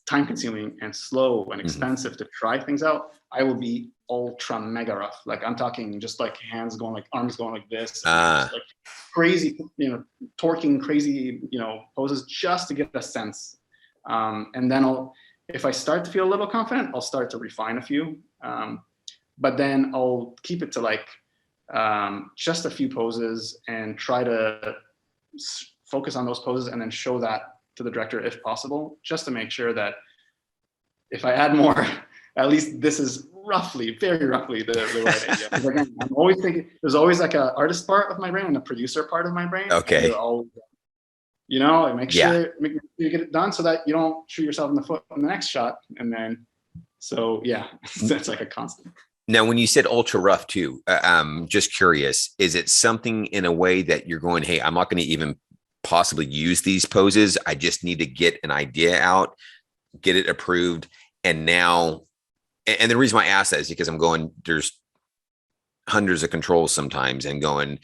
time consuming and slow and expensive to try things out, I will be ultra mega rough. Like I'm talking just like hands going, like arms going like this, like crazy, torquing crazy, poses just to get a sense. And then if I start to feel a little confident, I'll start to refine a few. But then I'll keep it to like just a few poses and try to focus on those poses and then show that to the director if possible, just to make sure that if I add more, at least this is very roughly the right idea. Because again, I'm always thinking, there's always like an artist part of my brain and a producer part of my brain. Okay. And make sure you get it done so that you don't shoot yourself in the foot on the next shot. And then, so yeah, that's like a constant. Now, when you said ultra rough too, just curious, is it something in a way that you're going, hey, I'm not going to even possibly use these poses. I just need to get an idea out, get it approved. And now, and the reason why I ask that is because I'm going, there's hundreds of controls sometimes and going,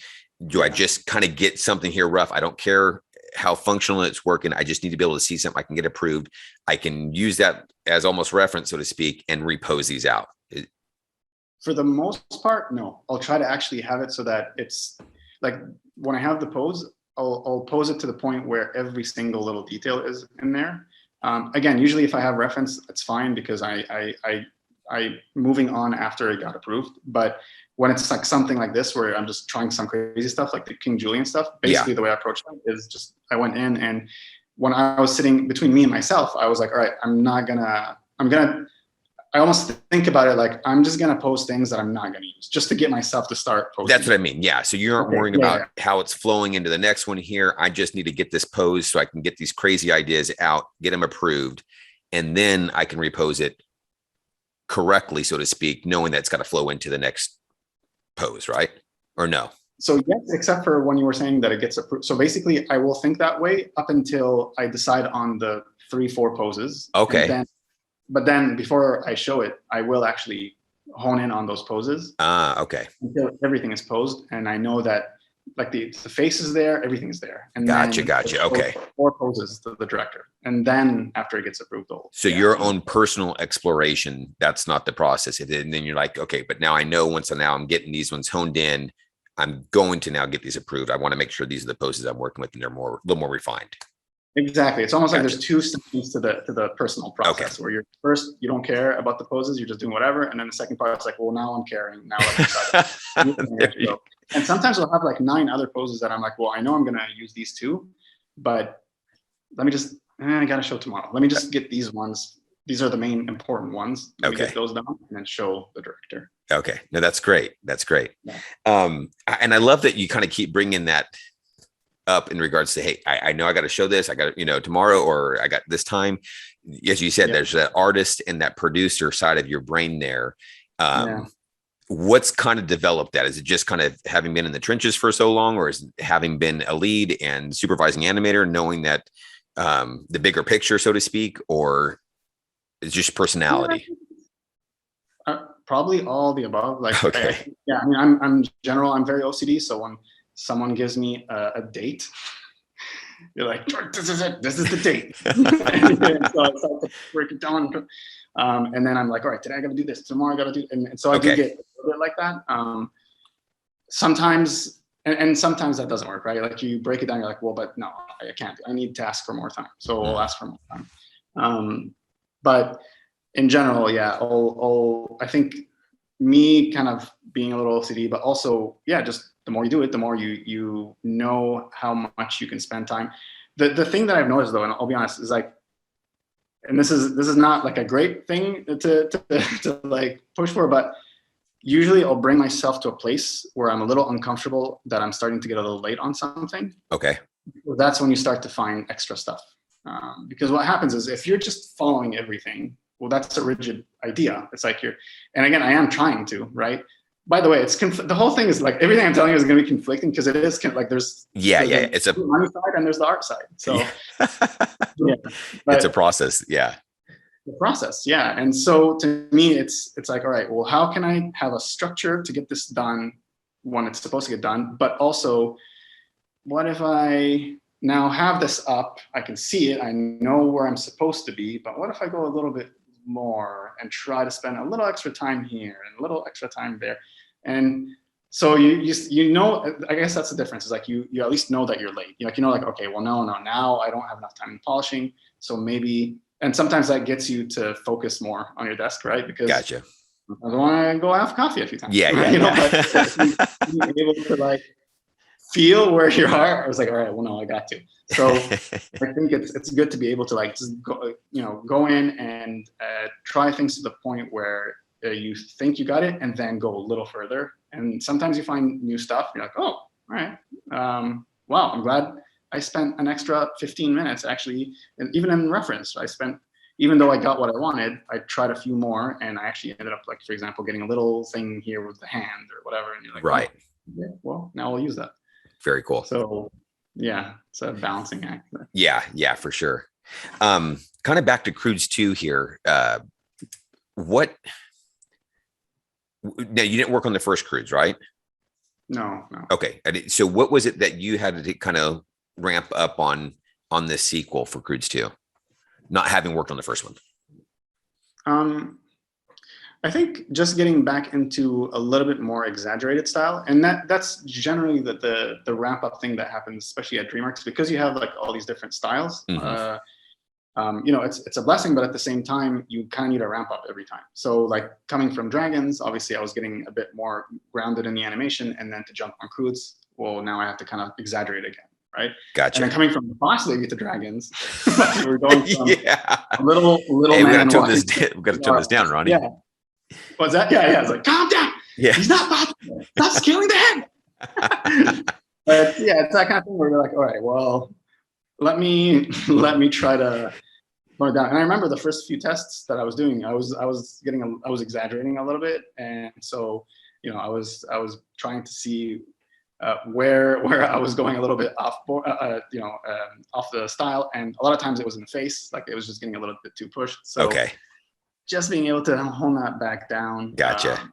do I just kind of get something here rough? I don't care how functional it's working. I just need to be able to see something I can get approved. I can use that as almost reference, so to speak, and repose these out. For the most part, no. I'll try to actually have it so that it's like when I have the pose, I'll pose it to the point where every single little detail is in there. Again, usually if I have reference, it's fine because I moving on after it got approved. But when it's like something like this, where I'm just trying some crazy stuff, like the King Julien stuff, basically the way I approach it is just, I went in and when I was sitting between me and myself, I was like, all right, I almost think about it like I'm just gonna post things that I'm not gonna use just to get myself to start posting. That's what I mean. Yeah. So you aren't worrying about how it's flowing into the next one here. I just need to get this pose so I can get these crazy ideas out, get them approved, and then I can repose it correctly, so to speak, knowing that's got to flow into the next pose, right? Or no? So yes, except for when you were saying that it gets approved. So basically, I will think that way up until I decide on the 3-4 poses. Okay. But then before I show it, I will actually hone in on those poses. Okay. Until everything is posed, and I know that like the face is there, everything is there. And gotcha. Okay. 4 poses to the director, and then after it gets approved, so your own personal exploration, that's not the process. And then you're like, okay, but now I know once I'm getting these ones honed in, I'm going to now get these approved. I want to make sure these are the poses I'm working with, and they're a little more refined. Exactly. It's almost like there's 2 steps to the personal process where you're first, you don't care about the poses, you're just doing whatever. And then the second part is like, well, now I'm caring. Now let me try to. And sometimes I'll have like 9 other poses that I'm like, well, I know I'm going to use these 2, but let me just, I got to show tomorrow. Let me just get these ones. These are the main important ones. Let me get those down and then show the director. Okay. No, that's great. That's great. Yeah. And I love that you kind of keep bringing that up in regards to, hey, I know I got to show this. I got to, tomorrow, or I got this time. As you said, there's that artist and that producer side of your brain there. What's kind of developed that? Is it just kind of having been in the trenches for so long, or is it having been a lead and supervising animator, knowing that the bigger picture, so to speak, or is just personality? Probably all the above. Like, okay. I'm general. I'm very OCD. So when someone gives me a date, you're like, this is it. This is the date. And so I start to break it down. And then I'm like, all right, today I got to do this. Tomorrow I got to do. And so I do get a little bit like that. Sometimes, and sometimes that doesn't work, right? Like you break it down. You're like, well, but no, I can't. I need to ask for more time. So I'll ask for more time. But in general, I think me kind of being a little OCD, but also, just the more you do it, the more you know how much you can spend time. The thing that I've noticed though, and I'll be honest, is like, and this is not like a great thing to like push for, but usually I'll bring myself to a place where I'm a little uncomfortable that I'm starting to get a little late on something. Okay. That's when you start to find extra stuff. Because what happens is if you're just following everything, well, that's a rigid idea. It's like and again, I am trying to, right? By the way, the whole thing is like, everything I'm telling you is going to be conflicting, because it is like there's it's a money side and there's the art side. So it's a process. Yeah. The process. Yeah. And so to me, it's like, all right, well, how can I have a structure to get this done when it's supposed to get done? But also, what if I now have this up, I can see it, I know where I'm supposed to be, but what if I go a little bit more and try to spend a little extra time here and a little extra time there? And so you know, I guess that's the difference, is like you at least know that you're late. Like, like, okay, well, no, now I don't have enough time in polishing. So maybe, and sometimes that gets you to focus more on your desk, right? Because gotcha. I want to go have coffee a few times. Yeah, right? But being able to like feel where you are, I was like, all right, well, no, I got to. So I think it's good to be able to like just go in and try things to the point where you think you got it, and then go a little further. And sometimes you find new stuff. You're like, oh, all right. Wow, I'm glad I spent an extra 15 minutes actually. And even in reference, even though I got what I wanted, I tried a few more, and I actually ended up, like, for example, getting a little thing here with the hand or whatever. And you're like, right. Oh, yeah, well, now I'll use that. Very cool. So yeah, it's a balancing act. Yeah, for sure. Kind of back to Croods 2 here. Now, you didn't work on the first Croods, right? No. Okay. So what was it that you had to kind of ramp up on this sequel for Croods 2, not having worked on the first one? I think just getting back into a little bit more exaggerated style, and that's generally the ramp up thing that happens, especially at DreamWorks, because you have like all these different styles. Mm-hmm. It's a blessing, but at the same time, you kind of need a ramp up every time. So like coming from Dragons, obviously I was getting a bit more grounded in the animation, and then to jump on Croods, well, now I have to kind of exaggerate again, right? Gotcha. And then coming from the Boss Lady to Dragons, we're going from a little hey, we man. We got to tone this down, Ronnie. Yeah. What's that? Yeah. It's like, calm down. Yeah. He's not possible. Stop scaling the head. But yeah, it's that kind of thing where you're like, all right, well, let me try to tone it down. And I remember the first few tests that I was doing, I was exaggerating a little bit, and so I was trying to see where I was going a little bit off the style, and a lot of times it was in the face, like it was just getting a little bit too pushed. So okay. Just being able to hone that back down. Gotcha.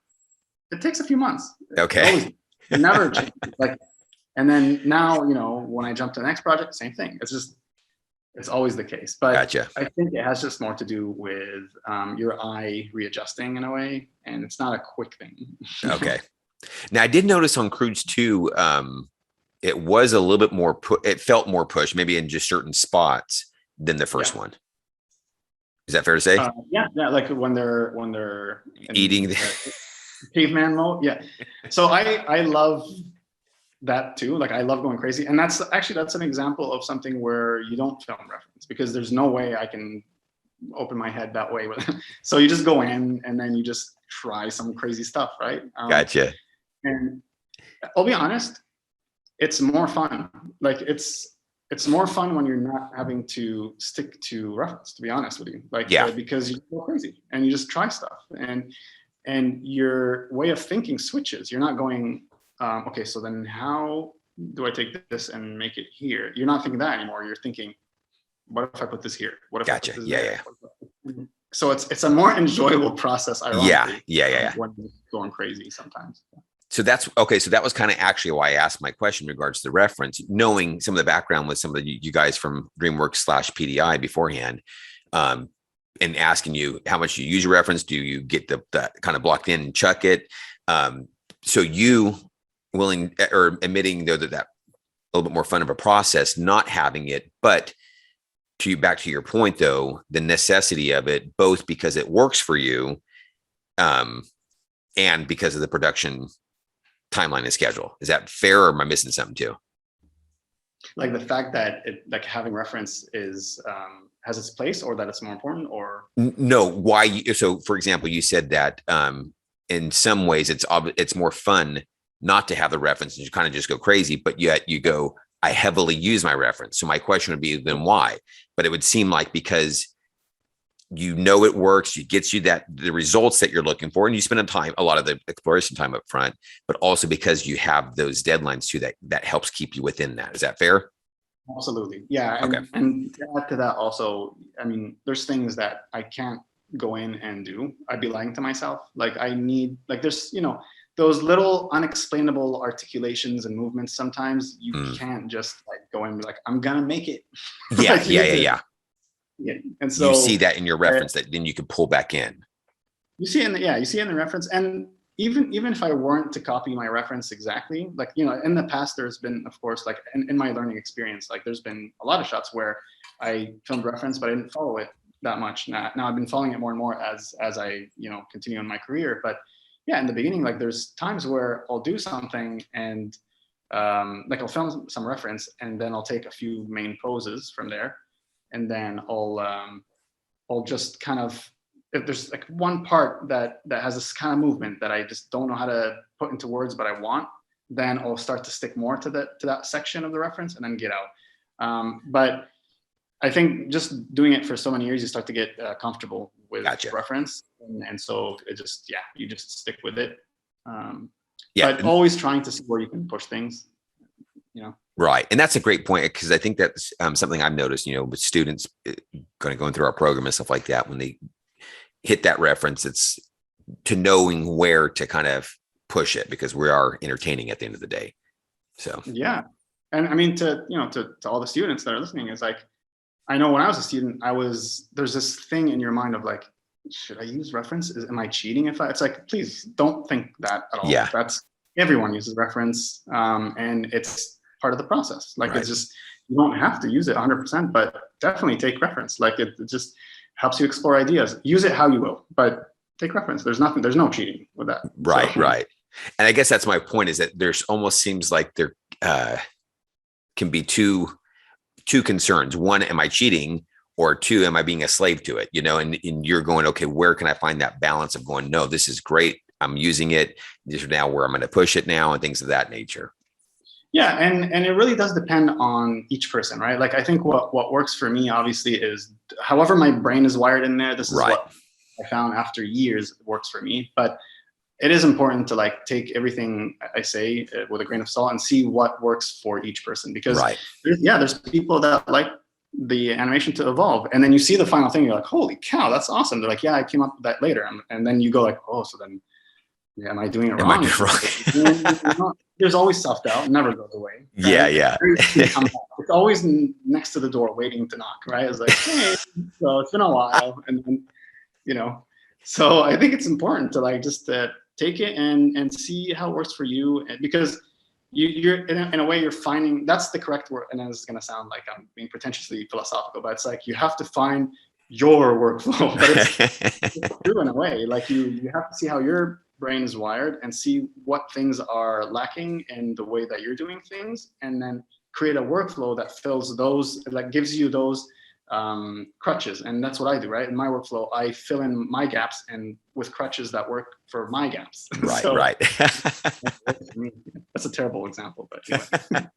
It takes a few months. Okay. It never changes. Like, and then now, when I jump to the next project, same thing. It's always the case. But gotcha. I think it has just more to do with your eye readjusting in a way, and it's not a quick thing. Okay. Now I did notice on Croods 2, it was a little bit more, it felt more pushed, maybe in just certain spots than the first one. Is that fair to say? Yeah, like when they're eating the caveman mode. Yeah. So I love that too. Like I love going crazy, and that's an example of something where you don't film reference, because there's no way I can open my head that way with it. So you just go in and then you just try some crazy stuff, right? Gotcha. And I'll be honest, it's more fun. Like it's more fun when you're not having to stick to reference, to be honest with you. Like, because you go crazy and you just try stuff, and your way of thinking switches. You're not going, okay, so then how do I take this and make it here? You're not thinking that anymore. You're thinking, what if I put this here? What if I put this there? So it's a more enjoyable process. Ironically, when you're going crazy sometimes. So that's okay. So that was kind of actually why I asked my question in regards to the reference, knowing some of the background with some of you guys from DreamWorks / PDI beforehand, and asking you how much you use a reference. Do you get the kind of blocked in and chuck it? So you willing or admitting though that a little bit more fun of a process, not having it, but back to your point though, the necessity of it, both because it works for you, and because of the production timeline and schedule. Is that fair, or am I missing something too? Like the fact that like having reference is has its place, or that it's more important, or no? Why? So, for example, you said that in some ways it's more fun not to have the reference and you kind of just go crazy, but yet you go, I heavily use my reference. So my question would be, then why? But it would seem like because you know it works, it gets you the results that you're looking for, and you spend a lot of the exploration time up front, but also because you have those deadlines too, that helps keep you within that. Is that fair? Absolutely. Yeah. Okay. And to add to that also, I mean, there's things that I can't go in and do. I'd be lying to myself. Like I need, like there's, you know, those little unexplainable articulations and movements. Sometimes you can't just like go and be like, I'm going to make it. Yeah. Like, Yeah. And so you see that in your reference that then you can pull back in. You see it in you see it in the reference. And even if I weren't to copy my reference exactly, like, you know, in the past, there's been, of course, like in my learning experience, like there's been a lot of shots where I filmed reference, but I didn't follow it that much. Now I've been following it more and more as I, you know, continue in my career. But yeah, in the beginning, like there's times where I'll do something and like I'll film some reference and then I'll take a few main poses from there. And then I'll just kind of, if there's like one part that has this kind of movement that I just don't know how to put into words, but I want, then I'll start to stick more to that section of the reference and then get out. But I think just doing it for so many years, you start to get comfortable with reference. And so it just, you just stick with it. But always trying to see where you can push things, you know. Right. And that's a great point, because I think that's something I've noticed, you know, with students going through our program and stuff like that, when they hit that reference, it's to knowing where to kind of push it, because we are entertaining at the end of the day. So, yeah. And I mean, to all the students that are listening, it's like, I know when I was a student, there's this thing in your mind of like, should I use reference? Am I cheating it's like, please don't think that at all. Yeah. Everyone uses reference. And it's part of the process. Like, it's just, you don't have to use it 100%, but definitely take reference. Like it just helps you explore ideas. Use it how you will, but take reference. There's no cheating with that. Right. And I guess that's my point, is that there's almost seems like there can be two concerns. One, am I cheating? Or two, am I being a slave to it? You know, and you're going, okay, where can I find that balance of going, no, this is great, I'm using it. This is now where I'm going to push it now, and things of that nature. Yeah, and it really does depend on each person, right? Like, I think what works for me, obviously, is however my brain is wired in there. This is what I found after years works for me. But it is important to like take everything I say with a grain of salt and see what works for each person. Because there's people that like the animation to evolve, and then you see the final thing, you're like, holy cow, that's awesome. They're like, yeah, I came up with that later, and then you go like, oh, so then. Yeah, am I doing it wrong? There's always self-doubt, never goes away. Right? Yeah. It's always next to the door waiting to knock, right? It's like, hey, so it's been a while. And then, you know, so I think it's important to like just take it and see how it works for you. Because you're in a way, you're finding, that's the correct word. And it's going to sound like I'm being pretentiously philosophical, but it's like you have to find your workflow. But it's true in a way. Like you have to see how your brain is wired and see what things are lacking in the way that you're doing things, and then create a workflow that fills those, like gives you those crutches. And that's what I do, right? In my workflow, I fill in my gaps and with crutches that work for my gaps. Right. That's a terrible example, but anyway.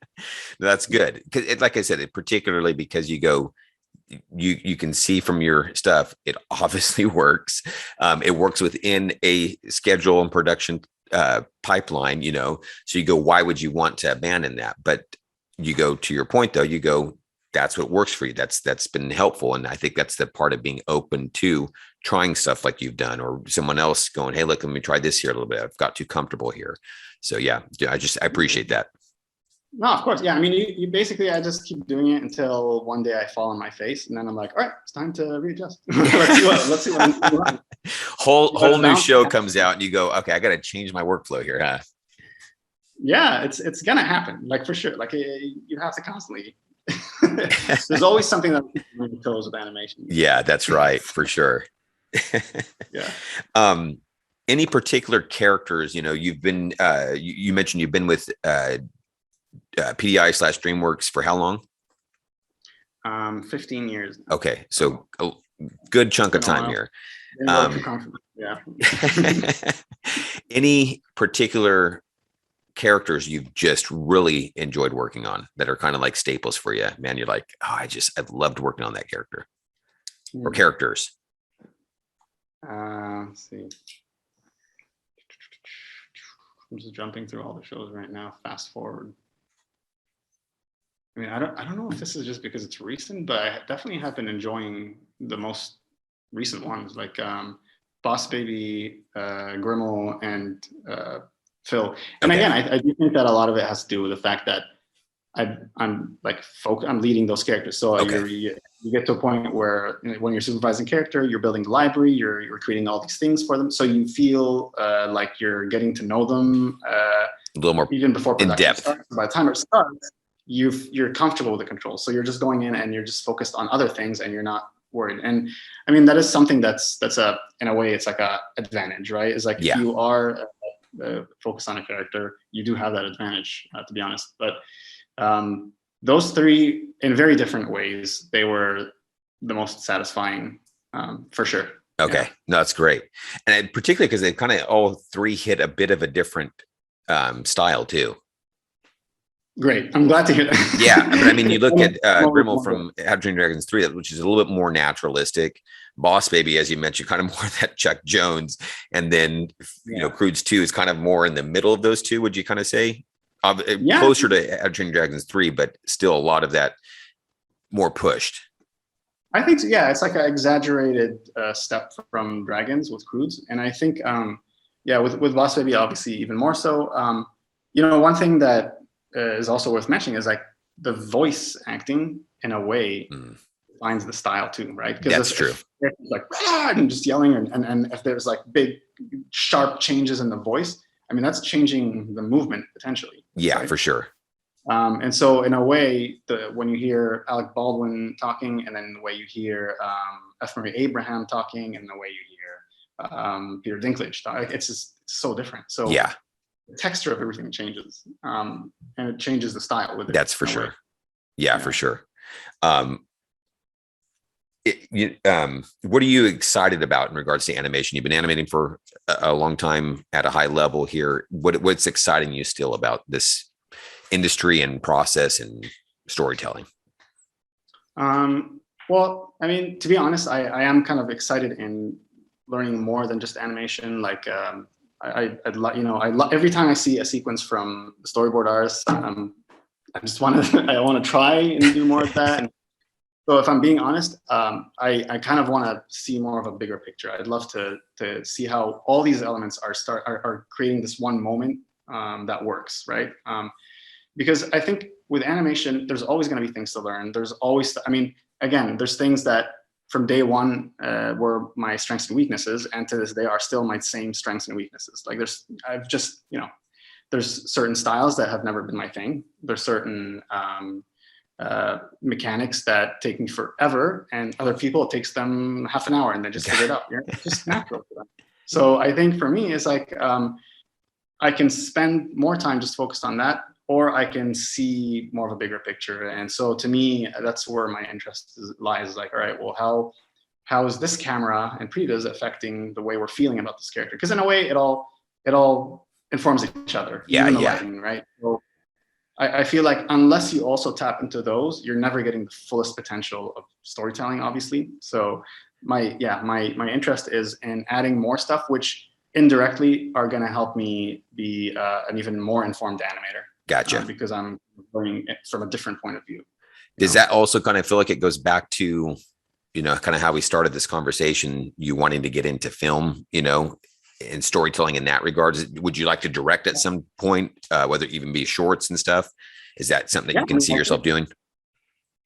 That's good. Because like I said, particularly because you can see from your stuff, it obviously works. It works within a schedule and production pipeline, you know, so you go, why would you want to abandon that? But you go, to your point though, you go, that's what works for you. That's been helpful. And I think that's the part of being open to trying stuff like you've done, or someone else going, hey, look, let me try this here a little bit. I've got too comfortable here. So yeah, I appreciate that. No, of course. Yeah. I mean, you basically, I just keep doing it until one day I fall on my face, and then I'm like, all right, it's time to readjust. let's see what I'm doing. Whole new show comes out and you go, okay, I got to change my workflow here, huh? Yeah, it's going to happen. Like, for sure. Like, you have to constantly, there's always something that goes with animation. Yeah, that's right. For sure. Yeah. Any particular characters, you know, you've been, you mentioned you've been with, PDI/DreamWorks for how long? 15 years. Okay, so a good chunk of time here. Yeah. Any particular characters you've just really enjoyed working on that are kind of like staples for you, man? You're like, oh, I loved working on that character or characters. Let's see. I'm just jumping through all the shows right now. Fast forward. I mean, I don't know if this is just because it's recent, but I definitely have been enjoying the most recent ones, like Boss Baby, Grimmel, and Phil. And Okay. again, I do think that a lot of it has to do with the fact that I'm like I'm leading those characters. So you get to a point where, you know, when you're supervising character, you're building the library, you're creating all these things for them. So you feel like you're getting to know them A little more even before in production depth. starts. By the time it starts, you're comfortable with the controls. So you're just going in and you're just focused on other things and you're not worried. And I mean, that is something that's a, in a way, it's like a advantage, right? It's like, if Yeah. you are focused on a character, you do have that advantage, to be honest. But those three, in very different ways, they were the most satisfying, for sure. Okay. Yeah. No, that's great. And particularly because they kind of all three hit a bit of a different style too. Great. I'm glad to hear that. Yeah. But I mean, you look at Grimmel from How to Train Your Dragons 3, which is a little bit more naturalistic. Boss Baby, as you mentioned, kind of more that Chuck Jones. And then, you know, Croods 2 is kind of more in the middle of those two, would you kind of say? Closer to How to Train Your Dragons 3, but still a lot of that more pushed. I think, yeah, it's like an exaggerated step from Dragons with Croods. And I think, with Boss Baby, obviously, even more so. You know, one thing that is also worth mentioning is like the voice acting, in a way, finds the style too, right? Because that's true. If like, and just yelling, and if there's like big, sharp changes in the voice, I mean, that's changing the movement potentially. Yeah, right? for sure. And so, in a way, when you hear Alec Baldwin talking, and then the way you hear F. Murray Abraham talking, and the way you hear Peter Dinklage talk, it's just so different. So yeah, the texture of everything changes, and it changes the style with it. That's for sure. Yeah, for sure. What are you excited about in regards to animation? You've been animating for a long time at a high level here. What's exciting you still about this industry and process and storytelling? Well, I mean, to be honest, I am kind of excited in learning more than just animation. Like, every time I see a sequence from the storyboard artists, I just want to try and do more of that. And so, if I'm being honest, I kind of want to see more of a bigger picture. I'd love to see how all these elements are creating this one moment that works, right? Because I think with animation, there's always going to be things to learn. There's always, I mean, again, there's things that from day one were my strengths and weaknesses, and to this day are still my same strengths and weaknesses. Like there's certain styles that have never been my thing. There's certain mechanics that take me forever, and other people, it takes them half an hour and they just figure it out. It's just natural for them. So I think for me, it's like I can spend more time just focused on that, or I can see more of a bigger picture. And so to me, that's where my interest lies. Like, all right, well, how is this camera and previs affecting the way we're feeling about this character? Because in a way, it all informs each other. Yeah, even the lighting, right? So I feel like unless you also tap into those, you're never getting the fullest potential of storytelling, obviously. So my interest is in adding more stuff, which indirectly are going to help me be an even more informed animator. Gotcha. Because I'm learning it from a different point of view. Does that also kind of feel like it goes back to, kind of how we started this conversation, you wanting to get into film, and storytelling in that regard? Would you like to direct at some point, whether it even be shorts and stuff? Is that something that you can see yourself doing?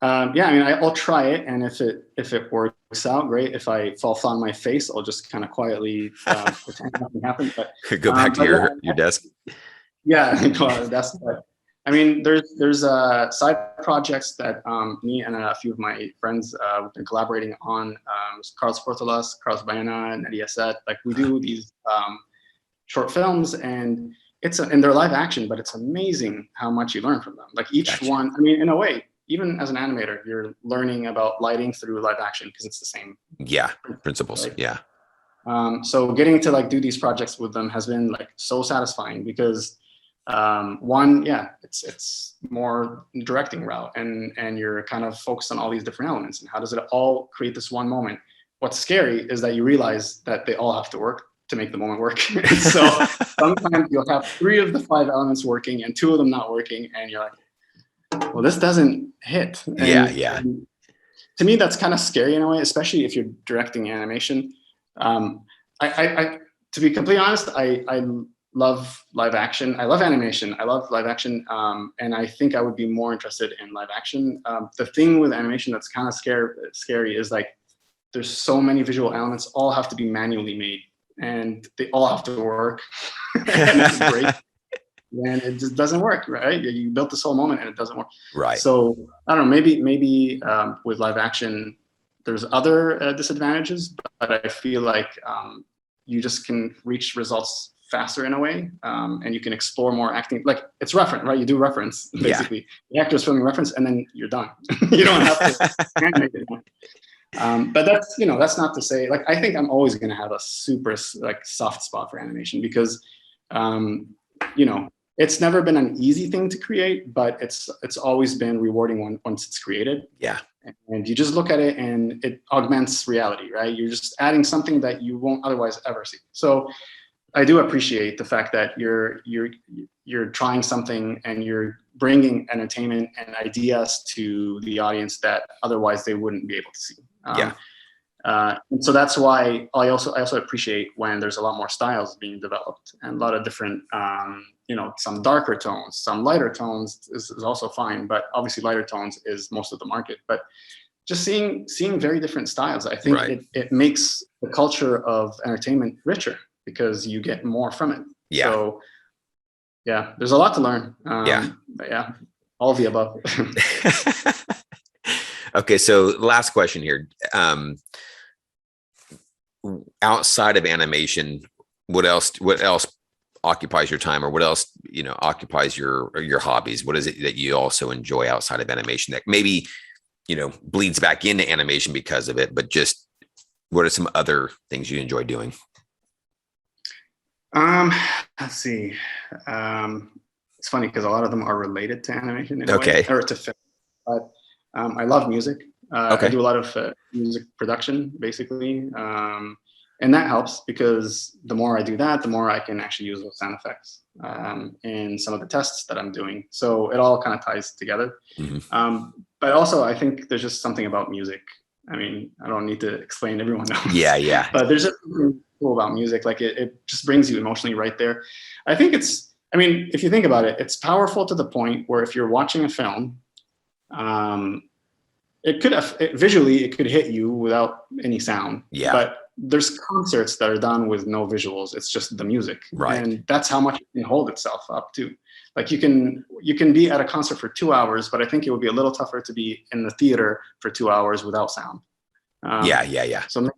I mean, I'll try it, and if it works out, great. If I fall flat on my face, I'll just kind of quietly pretend nothing happened. But go back to your desk. Yeah, that's. I mean, there's side projects that me and a few of my friends have been collaborating on. Carlos Portolas, Carlos Baena, and Eddie Asset. Like, we do these short films, and and they're live action, but it's amazing how much you learn from them. Like each one, I mean, in a way, even as an animator, you're learning about lighting through live action because it's the same. Yeah, principles. Right? Yeah. So getting to do these projects with them has been so satisfying because it's more directing route, and you're kind of focused on all these different elements and how does it all create this one moment. what's scary is that you realize that they all have to work to make the moment work. So sometimes you'll have 3 of the 5 elements working and 2 of them not working, and you're like, well, this doesn't hit. And to me, that's kind of scary in a way, especially if you're directing animation. To be completely honest, I love live action. I love animation. I love live action. And I think I would be more interested in live action. The thing with animation that's kind of scary is like, there's so many visual elements, all have to be manually made, and they all have to work. And it's great. And it just doesn't work, right? You built this whole moment and it doesn't work. Right. So I don't know, maybe with live action, there's other disadvantages, but I feel like you just can reach results faster in a way, and you can explore more acting. Like, it's reference, right? You do reference, basically. The actor's filming reference, and then you're done. You don't have to animate it. But that's not to say, like, I think I'm always going to have a super like soft spot for animation because, it's never been an easy thing to create, but it's always been rewarding once it's created. Yeah. And you just look at it and it augments reality, right? You're just adding something that you won't otherwise ever see. So I do appreciate the fact that you're trying something and you're bringing entertainment and ideas to the audience that otherwise they wouldn't be able to see. And so that's why I also appreciate when there's a lot more styles being developed and a lot of different, some darker tones, some lighter tones is also fine, but obviously lighter tones is most of the market. But just seeing very different styles, I think it makes the culture of entertainment richer because you get more from it. Yeah. So yeah, there's a lot to learn. But yeah, all of the above. Okay, so last question here. Outside of animation, what else occupies your time, or what else occupies your hobbies? What is it that you also enjoy outside of animation that maybe bleeds back into animation because of it, but just what are some other things you enjoy doing? Let's see. It's funny because a lot of them are related to animation in a way, or to film. But I love music. I do a lot of music production, basically. And that helps because the more I do that, the more I can actually use those sound effects in some of the tests that I'm doing. So it all kind of ties together. Mm-hmm. But also, I think there's just something about music. I mean, I don't need to explain, everyone knows. Yeah. But there's just something cool about music. Like it just brings you emotionally right there. I think if you think about it, it's powerful to the point where if you're watching a film, visually it could hit you without any sound. Yeah. But there's concerts that are done with no visuals. It's just the music. Right. And that's how much it can hold itself up to. Like you can be at a concert for 2 hours, but I think it would be a little tougher to be in the theater for 2 hours without sound. Yeah. So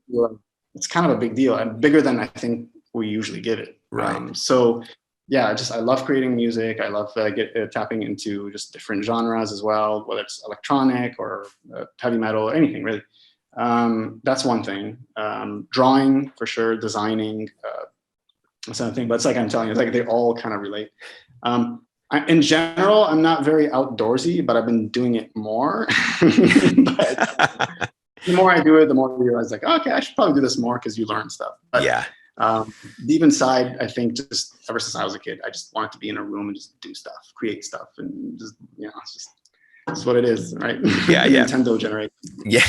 it's kind of a big deal, and bigger than I think we usually give it. Right. So yeah, I love creating music. I love tapping into just different genres as well, whether it's electronic or heavy metal or anything really. That's one thing. Drawing for sure, designing, that's another thing. But it's like I'm telling you, it's like they all kind of relate. In general, I'm not very outdoorsy, but I've been doing it more. But the more I do it, the more I realize like, okay, I should probably do this more because you learn stuff. But, deep inside, I think just ever since I was a kid, I just wanted to be in a room and just do stuff, create stuff, and just it's what it is, right? Yeah. Nintendo generation. Yeah.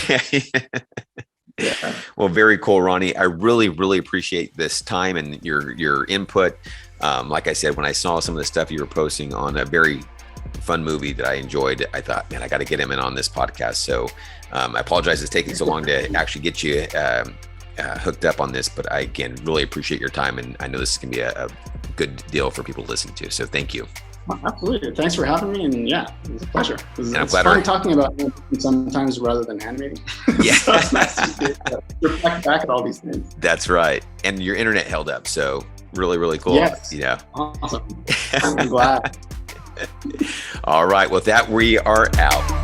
Well, very cool, Rani. I really, really appreciate this time and your input. Like I said, when I saw some of the stuff you were posting on a very fun movie that I enjoyed, I thought, man, I got to get him in on this podcast. So I apologize it's taking so long to actually get you hooked up on this, but I, again, really appreciate your time. And I know this can be a good deal for people to listen to. So thank you. Absolutely. Thanks for having me. And yeah, it was a pleasure. It's fun talking about it sometimes rather than animating. Yeah. So it's nice to reflect back at all these things. That's right. And your internet held up. So really, really cool. Yes. Awesome. I'm glad. All right. With that, we are out.